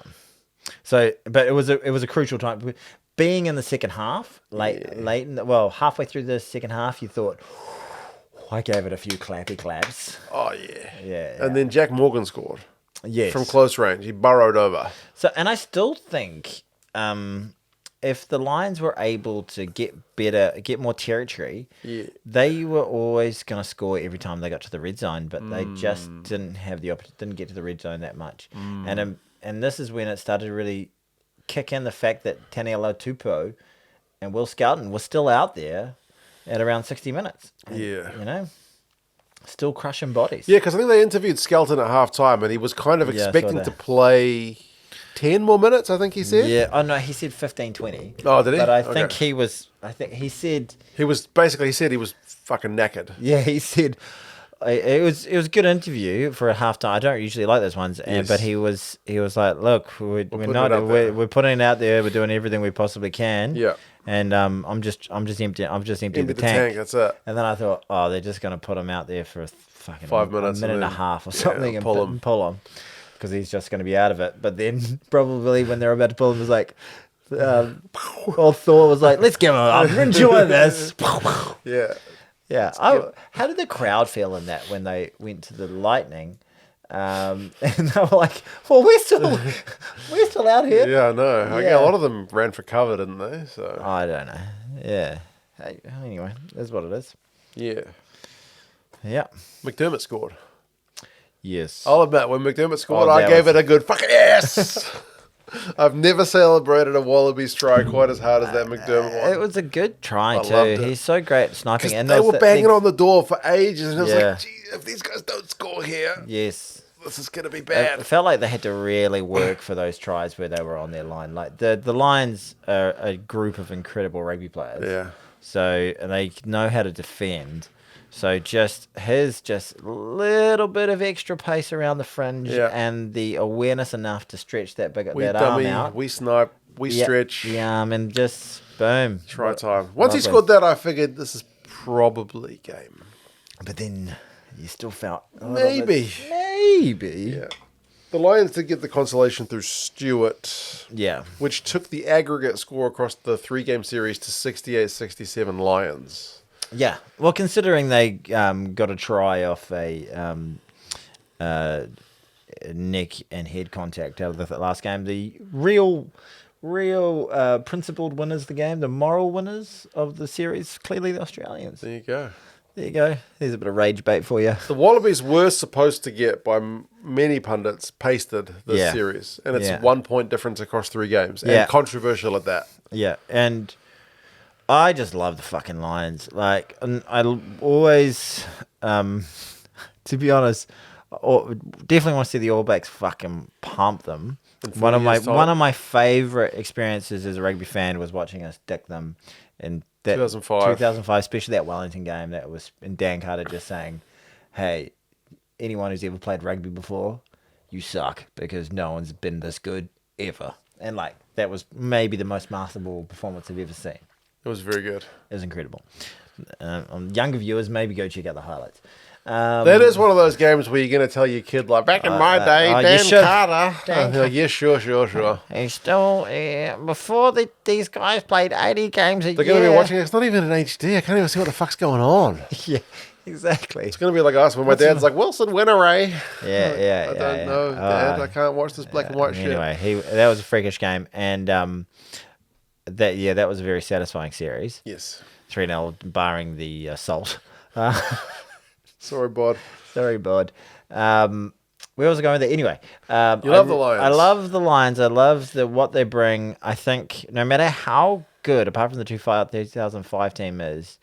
So, but it was a crucial time. Being in the second half, halfway through the second half, you thought, I gave it a few clappy claps. Oh, yeah. Yeah. And then Jack Morgan scored. Yes. From close range. He burrowed over. So, and I still think if the Lions were able to get more territory, they were always going to score every time they got to the red zone, but they just didn't have didn't get to the red zone that much. And this is when it started to really kick in the fact that Taniela Tupou and Will Scoutton were still out there at around 60 minutes. And, you know, still crushing bodies. Yeah, because I think they interviewed Skelton at halftime, and he was kind of expecting to play 10 more minutes, I think he said. Yeah. Oh, no, he said 15, 20. Oh, did he? But I think he said... He was fucking knackered. Yeah, he said... It was a good interview for a halftime. I don't usually like those ones, but he was like, "Look, we're putting it out there. We're doing everything we possibly can. Yeah, and I'm just emptying the tank. That's it." And then I thought, oh, they're just gonna put him out there for a fucking 5 minutes, a minute and a half or something, and pull him because he's just gonna be out of it. But then probably when they're about to pull him, it was like. Thor was like, "Let's give him up. Enjoy this." Yeah. Yeah. How did the crowd feel in that when they went to the Lightning? And they were like, "Well, we're still out here." Yeah, I know. I guess a lot of them ran for cover, didn't they? So I don't know. Yeah. Anyway, that's what it is. Yeah. Yeah. McDermott scored. Yes. I'll admit, when McDermott scored, I gave it a good fucking yes. I've never celebrated a Wallabies try quite as hard as that McDermott one. It was a good try too. He's so great at sniping. And they were banging on the door for ages, and it was like, gee, if these guys don't score here, this is going to be bad. It felt like they had to really work for those tries where they were on their line. Like the Lions are a group of incredible rugby players. Yeah. So and they know how to defend. So just little bit of extra pace around the fringe and the awareness enough to stretch that arm out. We snipe, we stretch. The arm and just boom. Try time. Once he scored that, I figured this is probably game. But then you still felt maybe. Yeah. The Lions did get the consolation through Stewart. Yeah. Which took the aggregate score across the 3-game series to 68-67 Lions. Yeah, well, considering they got a try off a neck and head contact out of the last game, the real principled winners of the game, the moral winners of the series, clearly the Australians. There you go. There's a bit of rage bait for you. The Wallabies were supposed to get, by many pundits, pasted this series, and it's 1 point difference across 3 games, and controversial at that. Yeah, and I just love the fucking Lions. Like, and I always, to be honest, definitely want to see the All Blacks fucking pump them. In One 40 years' time. of my favorite experiences as a rugby fan was watching us dick them in that 2005, especially that Wellington game. That was and Dan Carter just saying, "Hey, anyone who's ever played rugby before, you suck because no one's been this good ever." And like that was maybe the most masterful performance I've ever seen. It was very good. It was incredible. Younger viewers, maybe go check out the highlights. That is one of those games where you're going to tell your kid, like, back in my day, Dan Carter. They're like, yeah, sure. He's still, before these guys played 80 games a year. They're going to be watching it. It's not even in HD. I can't even see what the fuck's going on. Yeah, exactly. It's going to be like us when my dad's like, Wilson Winneray. Yeah. I don't know, Dad. I can't watch this black and white shit. Anyway, that was a freakish game. And that was a very satisfying series. Yes. 3-0, barring the assault. Sorry, bod. Where was I going with it? Anyway, you love the Lions. I love the Lions. I love what they bring. I think no matter how good, apart from the 2005 team is,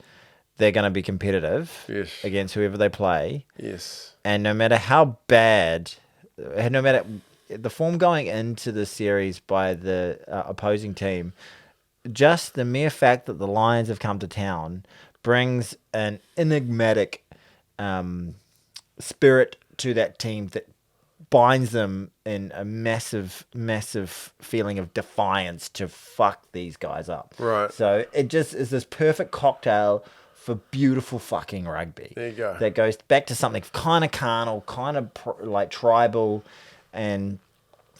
they're going to be competitive against whoever they play. Yes. And no matter how bad, no matter the form going into the series by the opposing team, just the mere fact that the Lions have come to town brings an enigmatic spirit to that team that binds them in a massive feeling of defiance to fuck these guys up. Right. So it just is this perfect cocktail for beautiful fucking rugby. There you go. That goes back to something kind of carnal, kind of like tribal, and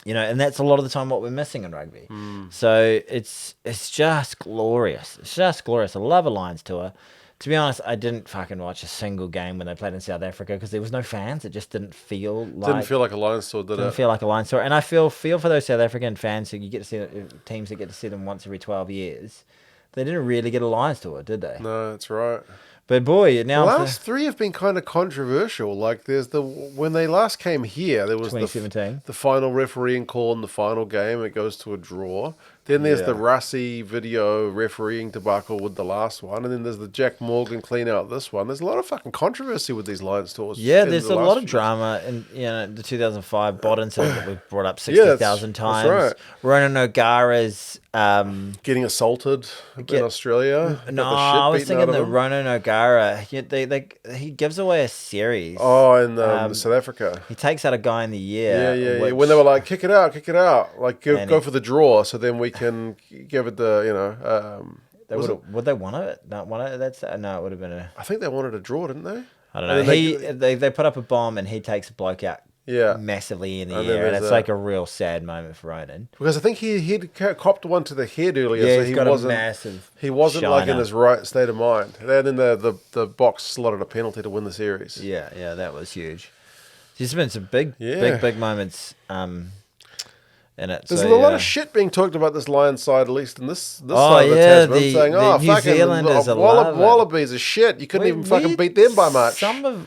and that's a lot of the time what we're missing in rugby. So it's just glorious. It's just glorious. I love a Lions tour. To be honest, I didn't fucking watch a single game when they played in South Africa because there was no fans. It just didn't feel like... Didn't feel like a Lions tour, did it? Didn't feel like a Lions tour. And I feel for those South African fans who you get to see, teams that get to see them once every 12 years. They didn't really get a Lions tour, did they? No, that's right. But boy, now... The last three have been kind of controversial. Like, there's when they last came here, there was 2017. The final refereeing call in the final game. It goes to a draw. Then there's the Rassi video refereeing debacle with the last one. And then there's the Jack Morgan clean out this one. There's a lot of fucking controversy with these Lions tours. Yeah, there's a lot of drama. And, the 2005 bot incident that we've brought up 60,000 times. That's right. Ronan O'Gara's... getting assaulted in Australia. No, I was thinking the Ronan O'Gara. He gives away a series. Oh, in South Africa. He takes out a guy in the year. Yeah. When they were like, kick it out. Like, go for the draw so then we can give it the, would they want it? Not want it? No, it would have been a... I think they wanted a draw, didn't they? I don't know. They put up a bomb and he takes a bloke out massively in the air. And it's like a real sad moment for Ronan. Because I think he'd copped one to the head earlier. Yeah, so he wasn't a massive He wasn't shiner. like in his right state of mind. And then the box slotted a penalty to win the series. Yeah, that was huge. There's been some big moments in it. There's a lot of shit being talked about this Lions side, at least in this side of the Tasman, saying, New Zealanders Wallabies are shit. You couldn't even fucking beat them by much.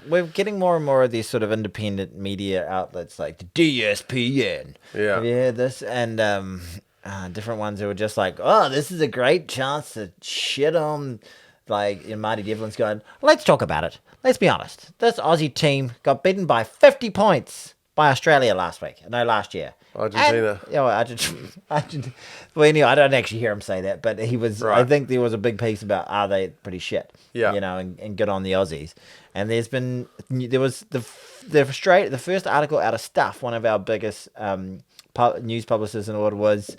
We're getting more and more of these sort of independent media outlets like the DSPN. Yeah. Have you heard this? And different ones who are just like, oh, this is a great chance to shit on, like, Marty Devlin's going, let's talk about it. Let's be honest. This Aussie team got beaten by 50 points by Australia last year. Argentina. Argentina. Well, anyway, I don't actually hear him say that, but he was. Right. I think there was a big piece about are they pretty shit? Yeah. And good on the Aussies. And there was the first article out of Stuff. One of our biggest news publicists in order was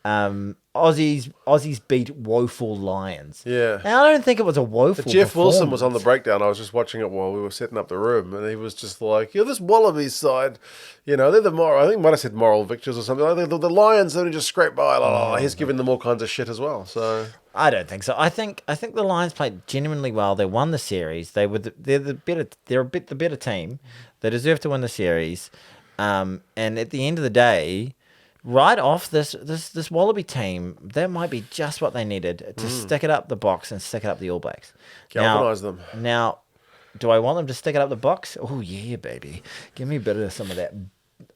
Aussies beat woeful Lions. Yeah. Now, I don't think it was a woeful Jeff Wilson was on the breakdown. I was just watching it while we were setting up the room, and he was just like, this Wallabies side, they're the moral, I think he might have said moral victors or something. Like the Lions only just scraped by. He's giving them all kinds of shit as well. So I don't think so. I think the Lions played genuinely well. They won the series. They're the better team. They deserve to win the series. And at the end of the day, right off this Wallaby team, that might be just what they needed to stick it up the box and stick it up the All Blacks. Galvanise them. Now, do I want them to stick it up the box? Oh, yeah, baby. Give me a bit of some of that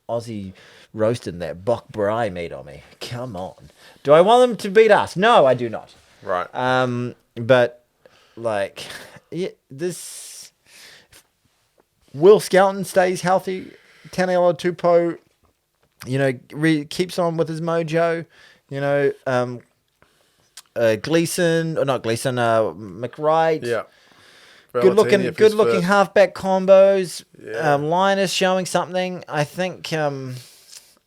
Aussie roasting that Bok Braai meat on me. Come on. Do I want them to beat us? No, I do not. Right. But, like, this... Will Skelton stays healthy. Taniela Tupou, keeps on with his mojo. Gleason, or not Gleason, McWright. Yeah. Good Valentini, if he's looking fit. halfback combos. Yeah. Linus showing something. I think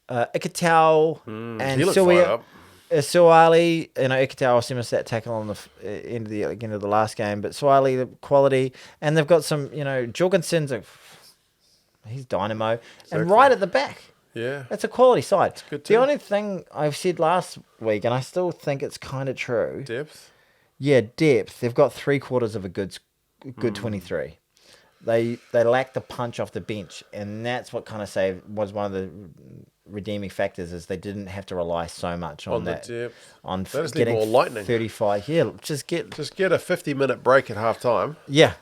Ikatau and He looked fired up. Suwali, Ikatau sent that tackle on the end of the last game, but Suwali, the quality, and they've got some, Jorgensen's he's dynamo, Exactly. and right at the back. Yeah. That's a quality side. good The too. only thing I've said last week, and I still think it's kind of true. Depth. Yeah, depth. They've got 3/4 of a good 23. They lack the punch off the bench, and that's what kind of was one of the redeeming factors is they didn't have to rely so much on the that. depth. On They just need getting more lightning. 35. Yeah, just get a 50-minute break at half time. yeah,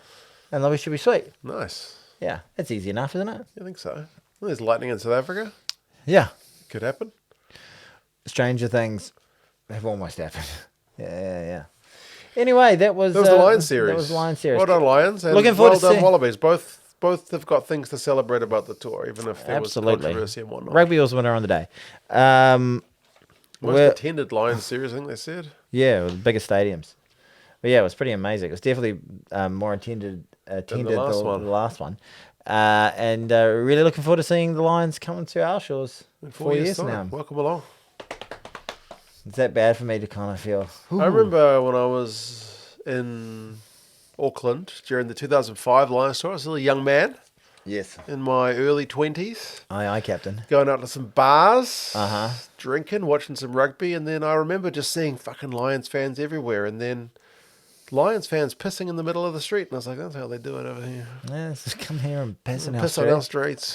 and then we should be sweet. Nice. Yeah, it's easy enough, isn't it? I think so. Well, there's lightning in South Africa. Yeah, Could happen. stranger things have almost happened. Yeah. Anyway, that was That was the Lions series. That was the Lions series. Well done, Lions. And Looking forward well to done, see- Wallabies. Both have got things to celebrate about the tour, even if there was controversy and whatnot. Rugby was winner on the day. Most we're- attended Lions series, I think they said. Yeah, with the biggest stadiums. But yeah, it was pretty amazing. It was definitely more attended than the last one. And really looking forward to seeing the Lions coming to our shores In 4 years time. now. Welcome along. Is that bad for me to kind of feel? I remember when I was in Auckland during the 2005 Lions tour. I was still a young man Yes. in my early 20s. Aye, Captain. Going out to some bars, Uh-huh. drinking, watching some rugby, and then I remember just seeing fucking Lions fans everywhere, and then Lions fans pissing in the middle of the street, and I was like, that's how they do it over here. Yeah, just come here and piss in our Piss on our street. streets,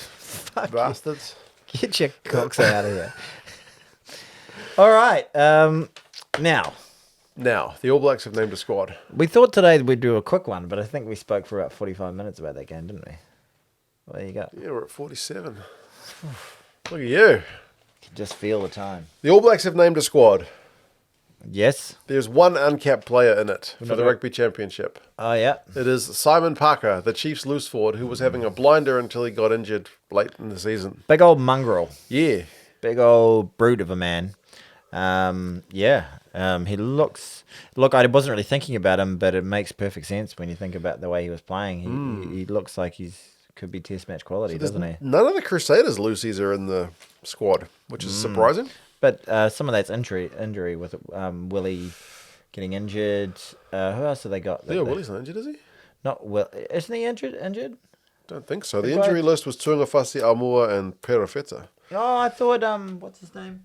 Fuck you. bastards. Get your cocks out of here. All right. Now, Now, the All Blacks have named a squad. we thought today we'd do a quick one, but I think we spoke for about 45 minutes about that game, didn't we? Well, there you go. Yeah, we're at 47. Look at you. Can just feel the time. The All Blacks have named a squad. Yes. There's one uncapped player in it for the not- Rugby Championship. Oh, yeah. It is Simon Parker, the Chiefs loose forward, who was having a blinder until he got injured late in the season. Big old mongrel. Yeah. Big old brute of a man. He looks... Look, I wasn't really thinking about him, but it makes perfect sense when you think about the way he was playing. He looks like could be test match quality, doesn't he? None of the Crusaders loosies are in the squad, which is surprising. But some of that's injury with Willie getting injured. Who else have they got? Yeah, Willie's not injured, is he? Not Will. Isn't he injured? Don't think so. The The guy- injury list was Tuangafasi, Aumua, and Perofeta. Oh, I thought. What's his name?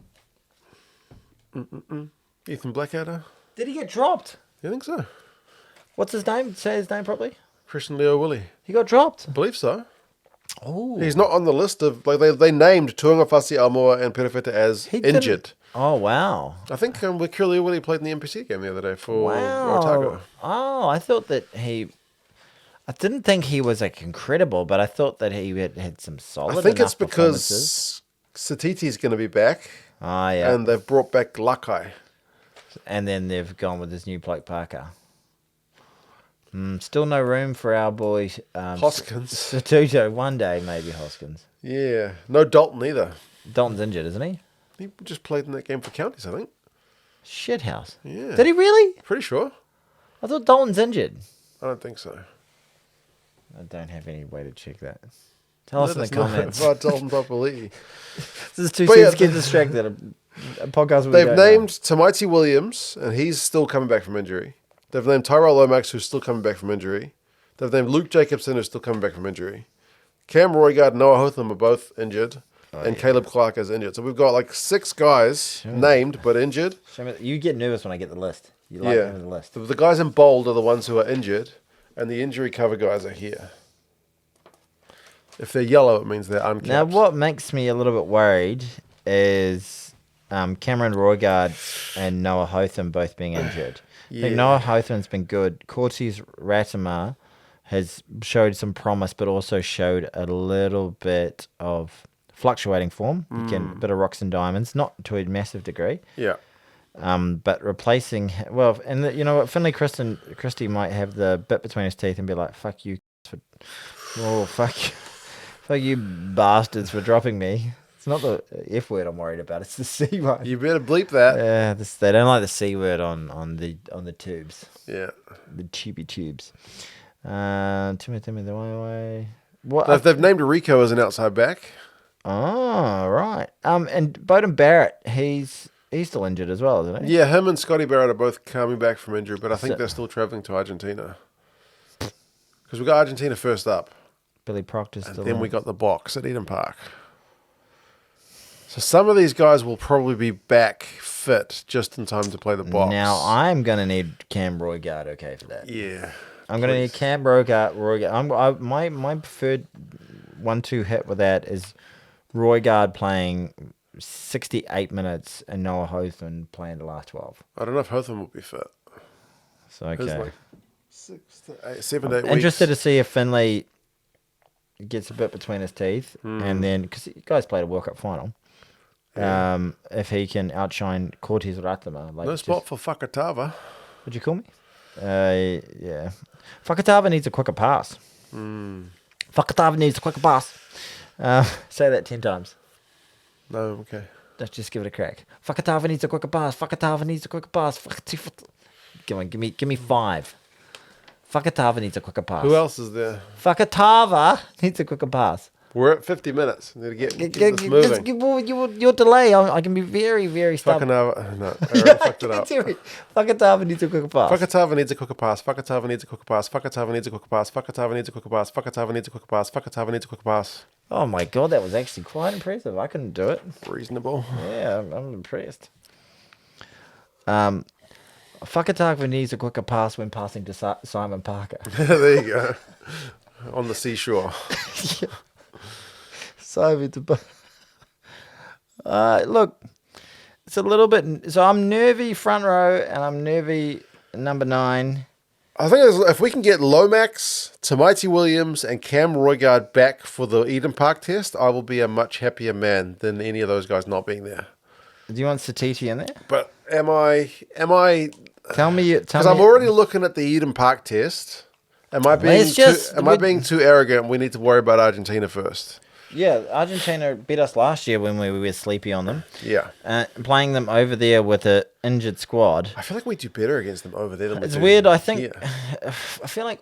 Ethan Blackadder? Did he get dropped? You think so? What's his name? Say his name properly. Christian Leo Willie. He got dropped. I believe so. Oh, He's not on the list of... Like they named Tuangafasi, Aumua, and Perofeta as He didn't- injured. Oh wow. I think Leo Willie played in the NPC game the other day for Wow. Otago. Oh, I thought that he. I didn't think he was like incredible, but I thought that he had some solid. I think enough it's performances. because Satiti's going to be back, Oh yeah, and they've brought back Lakai. and then they've gone with this new bloke Parker. Still no room for our boy Hoskins. Statuto. One day maybe Hoskins. Yeah. No Dalton either. Dalton's injured, isn't he? He just played in that game for Counties, I think. Shithouse. Yeah. Did he really? Pretty sure. I thought Dalton's injured. I don't think so. I don't have any way to check that. Tell us in the Let us know comments. about Dalton Papali'i. This is two But cents yeah, get distracted. A podcast. They've named Tamaiti Williams, and he's still coming back from injury. They've named Tyrell Lomax, who's still coming back from injury. They've named Luke Jacobson, who's still coming back from injury. Cam Roygard and Noah Hotham are both injured, and Caleb Clark is injured. So we've got like 6 guys named but injured. You get nervous when I get the list. You like Yeah. having the list. The guys in bold are the ones who are injured, and the injury cover guys are here. If they're yellow, it means they're uncapped. Now, what makes me a little bit worried is Cameron Roygard and Noah Hotham both being injured. I think Yeah. Noah Hotham's been good. Cortes Ratimer has showed some promise, but also showed a little bit of fluctuating form. Again, a bit of rocks and diamonds, not to a massive degree. Yeah. But replacing, you know what, Finley Christie might have the bit between his teeth and be like, fuck you for Oh, fuck you. Fuck you bastards for dropping me. It's not the F word I'm worried about. It's the C one. You better bleep that. Yeah, they don't like the C word on the tubes. Yeah. The tubes. Timmy the way. What? They've named Rico as an outside back. Oh, right. And Bowden Barrett, he's still injured as well, isn't he? Yeah, him and Scotty Barrett are both coming back from injury, but I think they're still travelling to Argentina. Because we got Argentina first up. Billy Proctor's still then we got the box at Eden Park. So some of these guys will probably be back fit just in time to play the box. Now, I'm going to need Cam Roygard, okay, for that. Yeah. I'm going to need Cam Roygard. My preferred 1-2 hit with that is Roygard playing 68 minutes and Noah Hothman playing the last 12. I don't know if Hotham will be fit. So, okay. Like 7 to 8 weeks. Interested to see if Finlay gets a bit between his teeth, and then because you guys played a World Cup final, if he can outshine Cortez Ratama. Like no spot for Fakatava. Would you call me? Yeah. Fakatava needs a quicker pass. Fakatava needs a quicker pass. Say that 10 times. No, okay. Let's just give it a crack. Fakatava needs a quicker pass. Fakatava needs a quicker pass. Come on, give me 5. Fakatava needs a quicker pass. Who else is there? Fakatava needs a quicker pass. We're at 50 minutes. Need to get this moving. Your delay, I can be very, very stubborn. Fakatava, no, I already fucked it up. Fakatava needs a quicker pass. Fakatava needs a quicker pass. Fakatava needs a quicker pass. Fakatava needs a quicker pass. Fakatava needs a quicker pass. Fakatava needs a quicker pass. Fakatava needs a quicker pass. Oh my god, that was actually quite impressive. I couldn't do it. Reasonable. Yeah, I'm impressed. Fakatava needs a quicker pass when passing to Simon Parker. There you go. On the seashore. Look, it's a little bit. So I'm nervy front row, and I'm nervy number 9. I think if we can get Lomax, Tamaiti Williams, and Cam Roygard back for the Eden Park test, I will be a much happier man than any of those guys not being there. Do you want Satiti in there? But am I? Tell me. Because I'm already looking at the Eden Park test. Am I being too arrogant? We need to worry about Argentina first. Yeah, Argentina beat us last year when we were sleepy on them. Yeah. Playing them over there with an injured squad. I feel like we do better against them over there than we do. It's weird. I think. Yeah. I feel like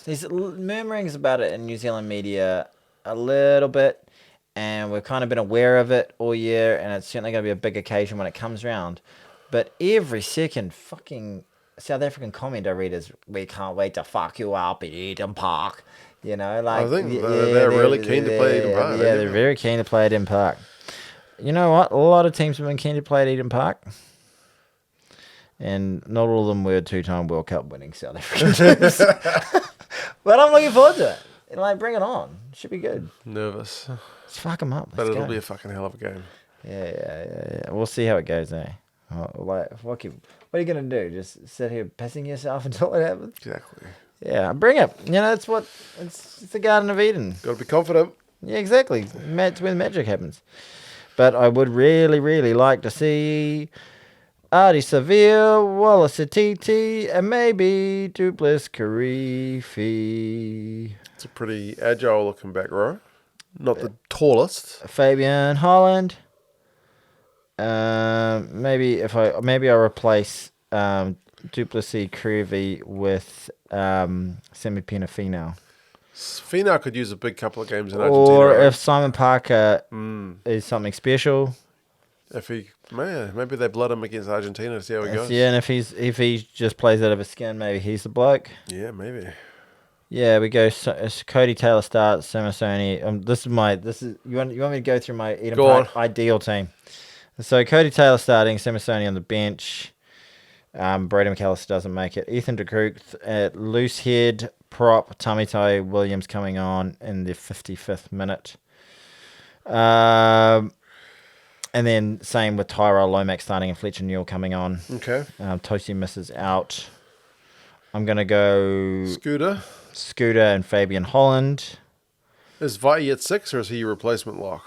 there's murmurings about it in New Zealand media a little bit, and we've kind of been aware of it all year, and it's certainly going to be a big occasion when it comes around. But every second fucking South African comment I read is, "We can't wait to fuck you up at Eden Park." You know, like I think they're really keen to play Eden Park. Yeah, they're very keen to play at Eden Park. You know what? A lot of teams have been keen to play at Eden Park, and not all of them were 2-time World Cup winning South African teams. But I'm looking forward to it. Like, bring it on. Should be good. Nervous. Let's fuck them up. But it'll be a fucking hell of a game. Yeah. We'll see how it goes, eh? What are you gonna do? Just sit here pissing yourself until it happens? Exactly. Yeah, bring it. You know, it's the Garden of Eden. Got to be confident. Yeah, exactly. It's where the magic happens. But I would really, really like to see Artie Seville, Wallace Atiti, and maybe Duplessis Karifi. It's a pretty agile looking back row. Not the tallest. Fabian Holland. Maybe I replace Duplessis Karifi with Semi Pinafino. Fino could use a big couple of games in Argentina. Or if Simon Parker is something special. Maybe they blood him against Argentina to see how he goes. Yeah, and if he just plays out of his skin, maybe he's the bloke. Yeah, maybe. Yeah, we go. Cody Taylor starts. Samasoni. You want me to go through my Eden Park ideal team? So Cody Taylor starting. Samasoni on the bench. Brady McAllister doesn't make it. Ethan de Krook at loose head prop. Tamaiti Williams coming on in the 55th minute. And then same with Tyrell Lomax starting and Fletcher Newell coming on. Okay. Tosi misses out. I'm going to go Scooter and Fabian Holland. Is Vai'i at 6 or is he your replacement lock?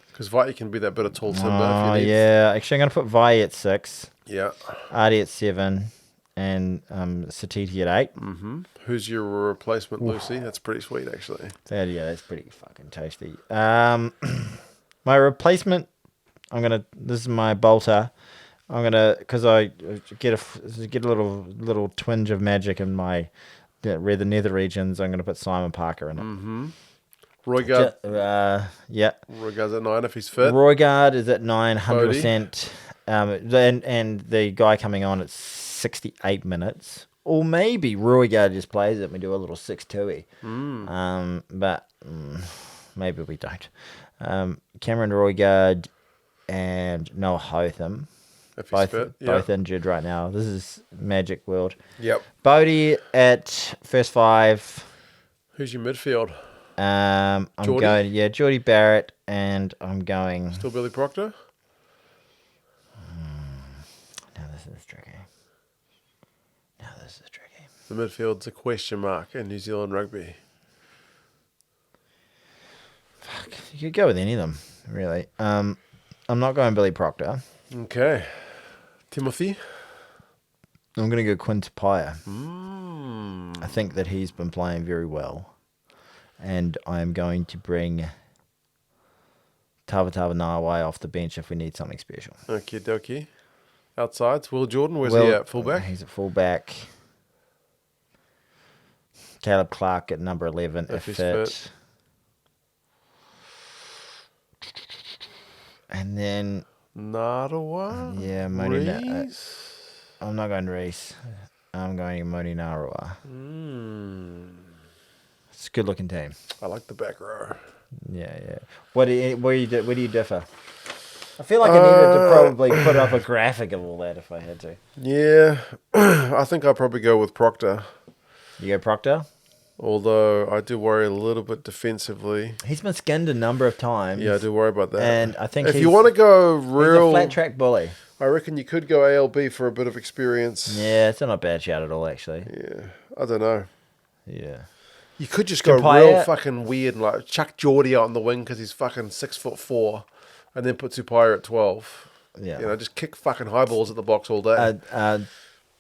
Because Vai'i can be that bit of tall timber if you need. Yeah. Actually, I'm going to put Vai'i at 6. Yeah. Artie at 7. and Satiti at 8. Mm-hmm. Who's your replacement, Lucy? That's pretty sweet, actually. Yeah, that's pretty fucking tasty. My replacement, this is my bolter. Because I get a little twinge of magic in my the nether regions. I'm gonna put Simon Parker in it. Mm-hmm. Roygaard. Yeah. Roygaard's at 9 if he's fit. Roygaard is at 900%. And the guy coming on at 68 minutes. Or maybe Roygaard just plays it and we do a little 6-2-y. But maybe we don't. Cameron Roygaard and Noah Hotham. If he's fit. Both injured right now. This is Magic World. Yep. Bodie at first 5. Who's your midfield? I'm Geordie? going, Geordie Barrett, and I'm going. Still Billy Proctor? Now this is tricky. The midfield's a question mark in New Zealand rugby. Fuck, you could go with any of them, really. I'm not going Billy Proctor. Okay. Timothy? I'm going to go Quinn Tupaia. I think that he's been playing very well. And I'm going to bring Tavatava Nawai off the bench if we need something special. Okie dokie. Outsides, Will Jordan, where's he at? Fullback? He's at fullback. Caleb Clark at number 11 if he's fit. fit. And then... Narawa? Yeah, Reese? I'm not going Reese. I'm going Moni Narawa. It's a good looking team. I like the back row. Yeah. Where do you differ? I feel like I needed to probably put up a graphic of all that if I had to. Yeah, I think I'll probably go with Proctor. You go Proctor? Although I do worry a little bit defensively. He's been skinned a number of times. Yeah, I do worry about that. And I think if you want to go real... He's a flat track bully. I reckon you could go ALB for a bit of experience. Yeah, it's not a bad shout at all, actually. Yeah, I don't know. Yeah. You could just go real fucking weird and like chuck Geordie out on the wing because he's fucking 6'4", and then put Tupaia at 12. Yeah. You know, just kick fucking high balls at the box all day.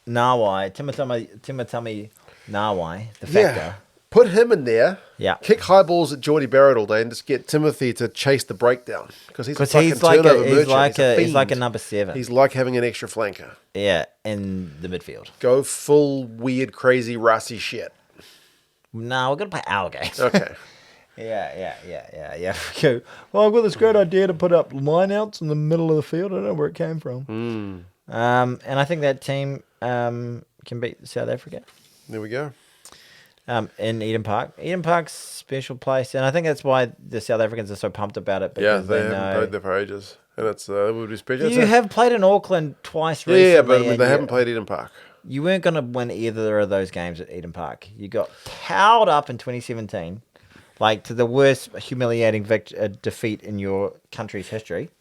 Nawai, Timatami Nawai, the factor. Yeah. Put him in there. Yeah. Kick high balls at Geordie Barrett all day and just get Timothy to chase the breakdown because he's a fucking he's like turnover he's merchant. he's like a number 7. He's like having an extra flanker. Yeah, in the midfield. Go full weird, crazy, Rossi shit. No, we're gonna play our game. Okay. Yeah. Okay. Well, I've got this great idea to put up lineouts in the middle of the field. I don't know where it came from. And I think that team can beat South Africa. There we go. In Eden Park. Eden Park's special place, and I think that's why the South Africans are so pumped about it. Yeah, Because they haven't played there for ages, and it would be special. You have played in Auckland twice recently. Yeah, but I mean, they haven't played Eden Park. You weren't going to win either of those games at Eden Park. You got towed up in 2017, like to the worst humiliating defeat in your country's history.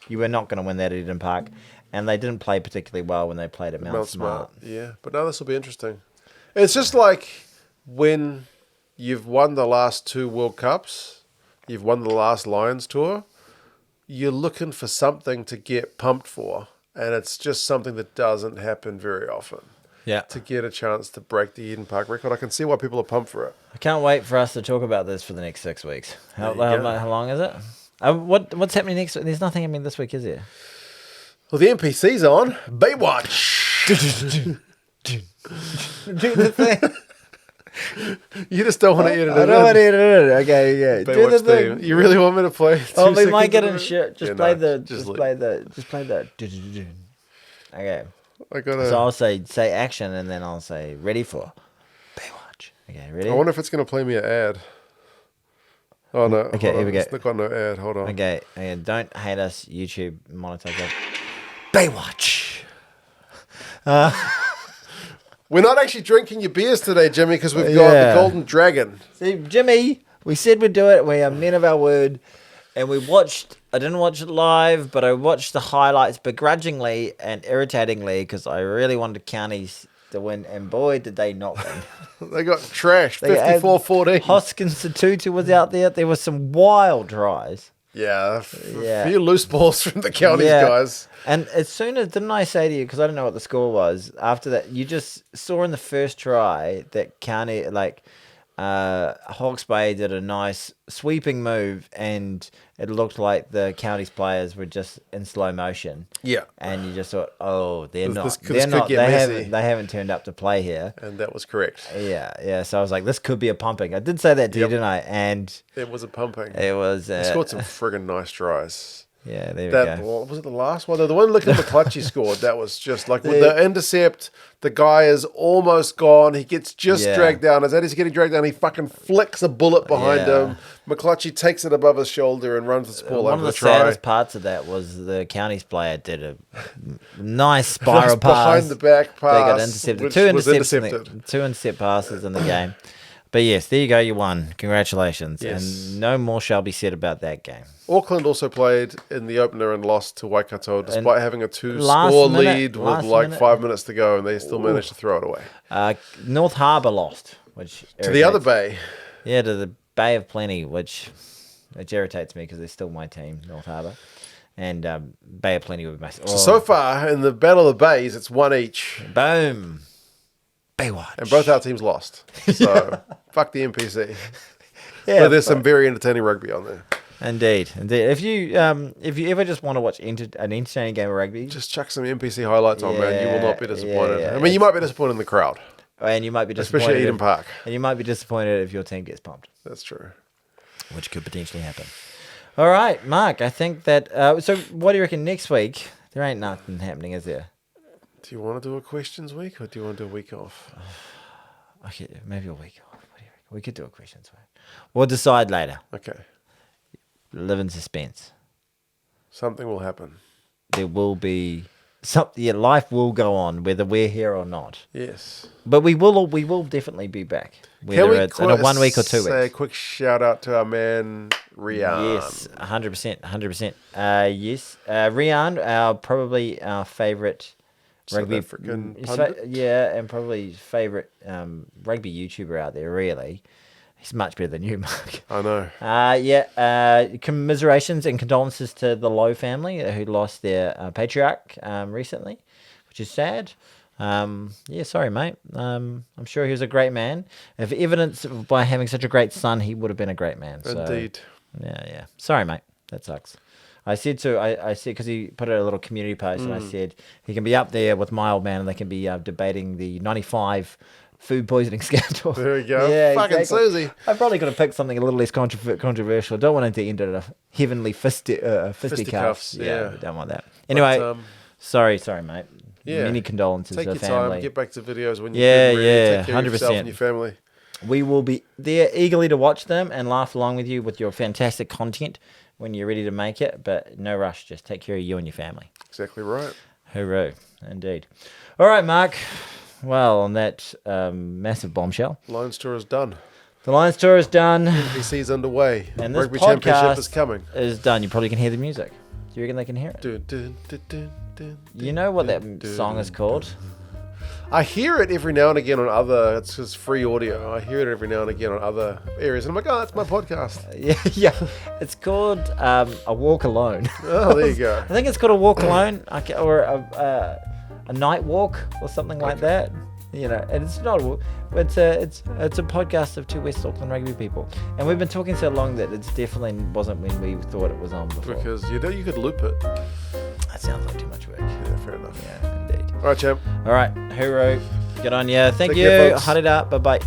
You were not going to win that at Eden Park, and they didn't play particularly well when they played at Mount Smart. Yeah, but now this will be interesting. It's just like when you've won the last 2 World Cups, you've won the last Lions Tour, you're looking for something to get pumped for. And it's just something that doesn't happen very often. Yeah. To get a chance to break the Eden Park record. I can see why people are pumped for it. I can't wait for us to talk about this for the next 6 weeks. How long is it? What's happening next week? There's nothing happening this week, is there? Well, the NPC's on. Baywatch. Do the thing. You just don't want to edit it. I don't want to edit it. Okay, yeah. Do the thing. You really want me to play? Oh, we might get in shit. Just play the. Okay. So I'll say action, and then I'll say ready for Baywatch. Okay, ready? I wonder if it's going to play me an ad. Oh no. Okay, here we go. It's not got no ad. Hold on. Okay, don't hate us, YouTube monetize that. Baywatch. We're not actually drinking your beers today, Jimmy, because we've got the Golden Dragon. See, Jimmy, we said we'd do it. We are men of our word. And we watched, I didn't watch it live, but I watched the highlights begrudgingly and irritatingly because I really wanted Counties to win. And boy, did they not win. They got trashed, 54-14. Hoskins Satutu was out there. There were some wild tries. Yeah, Yeah. a few loose balls from the counties Yeah. guys. And as soon as, didn't I say to you, because I don't know what the score was, after that, you just saw in the first try that County, Hawke's Bay did a nice sweeping move, and it looked like the Counties players were just in slow motion. Yeah. And you just thought, oh, they're not. This They're could not. get They messy. haven't turned up to play here. And that was correct. Yeah. So I was like, this could be a pumping. I did say that to you, didn't I? And It was a pumping. it was. He scored some friggin' nice tries. Yeah, there we go. Was it the last one? The one looking at McClutchy scored, that was just like with the intercept, the guy is almost gone. He gets just dragged down. As he's getting dragged down, he fucking flicks a bullet behind him. McClutchy takes it above his shoulder and runs the ball One over of the try. saddest parts of that was the Counties player did a nice spiral pass. Behind the back pass. They got intercepted. Which Two was intercepted. Two intercept passes in the game. But yes, there you go. You won. Congratulations. Yes. And no more shall be said about that game. Auckland also played in the opener and lost to Waikato despite having a last two-score minute- lead with last like minute. 5 minutes to go, and they still managed to throw it away. North Harbour lost, which To the other irritates- bay. Yeah, to the Bay of Plenty, which irritates me because they're still my team, North Harbour. And Bay of Plenty would be my... So far, in the Battle of the Bays, it's one each. Boom. Baywatch. And both our teams lost. So, fuck the NPC. Yeah, But there's some very entertaining rugby on there. Indeed. If you ever just want to watch an entertaining game of rugby, Just chuck some NPC highlights on, man. You will not be disappointed. yeah, I mean, you might be disappointed in the crowd. and you might be disappointed, Especially at Eden Park. and you might be disappointed if your team gets pumped, That's true. which could potentially happen. All right, Mark. I think that. So, what do you reckon next week? There ain't nothing happening, is there? Do you want to do a questions week or do you want to do a week off? Okay, maybe a week off. What do you reckon? We could do a questions week. We'll decide later. Okay. Live in suspense. Something will happen. There will be something. Yeah, life will go on, whether we're here or not. Yes. But we will definitely be back. Whether it's in a 1 week or 2 weeks. Say a quick shout out to our man Rian. Yes, 100%. Yes, Rian, probably our favourite rugby African pundit. Yeah, and probably favourite rugby YouTuber out there. Really, he's much better than you, Mark. I know. Commiserations and condolences to the Lowe family who lost their patriarch recently, which is sad. Sorry, mate. I'm sure he was a great man. If evidenced by having such a great son, he would have been a great man. So, Indeed. yeah. Sorry, mate. That sucks. I said because he put out a little community post, and I said he can be up there with my old man, and they can be debating the 95 food poisoning scandal. There we go. Yeah, Fucking exactly. Susie. I probably could have picked something a little less controversial. Don't want it to end in a heavenly fisticuffs. Fisticuffs, yeah. Don't want that. Anyway, But, sorry, mate. Yeah. Many condolences take to your the family. time. Get back to videos when you Yeah, can. yeah, Take care of yourself 100%. and your family. We will be there eagerly to watch them and laugh along with you with your fantastic content when you're ready to make it. But no rush. Just take care of you and your family. Exactly right. Hooroo. Indeed. All right, Mark. Well, on that massive bombshell, Lions tour is done. the Lions tour is done. NPC's underway. And this Rugby Championship podcast is coming. is done. You probably can hear the music. Do you reckon they can hear it? Dun, dun, dun, dun, dun, You know what that dun, song is dun, called? dun. I hear it every now and again on other. It's just free audio. I hear it every now and again on other areas, and I'm like, oh, that's my podcast. Yeah. It's called A Walk Alone. Oh, there you go. I think it's called A Walk Alone, or a night walk, or something like that. You know, and it's not a walk, but it's a podcast of two West Auckland rugby people, and we've been talking so long that it's definitely wasn't when we thought it was on before. Because you could loop it. That sounds like too much work. Yeah, fair enough. Yeah, indeed. All right, champ. All right, hooroo. Good on you. Thank Take you. care, folks. Hunt it up. Bye bye.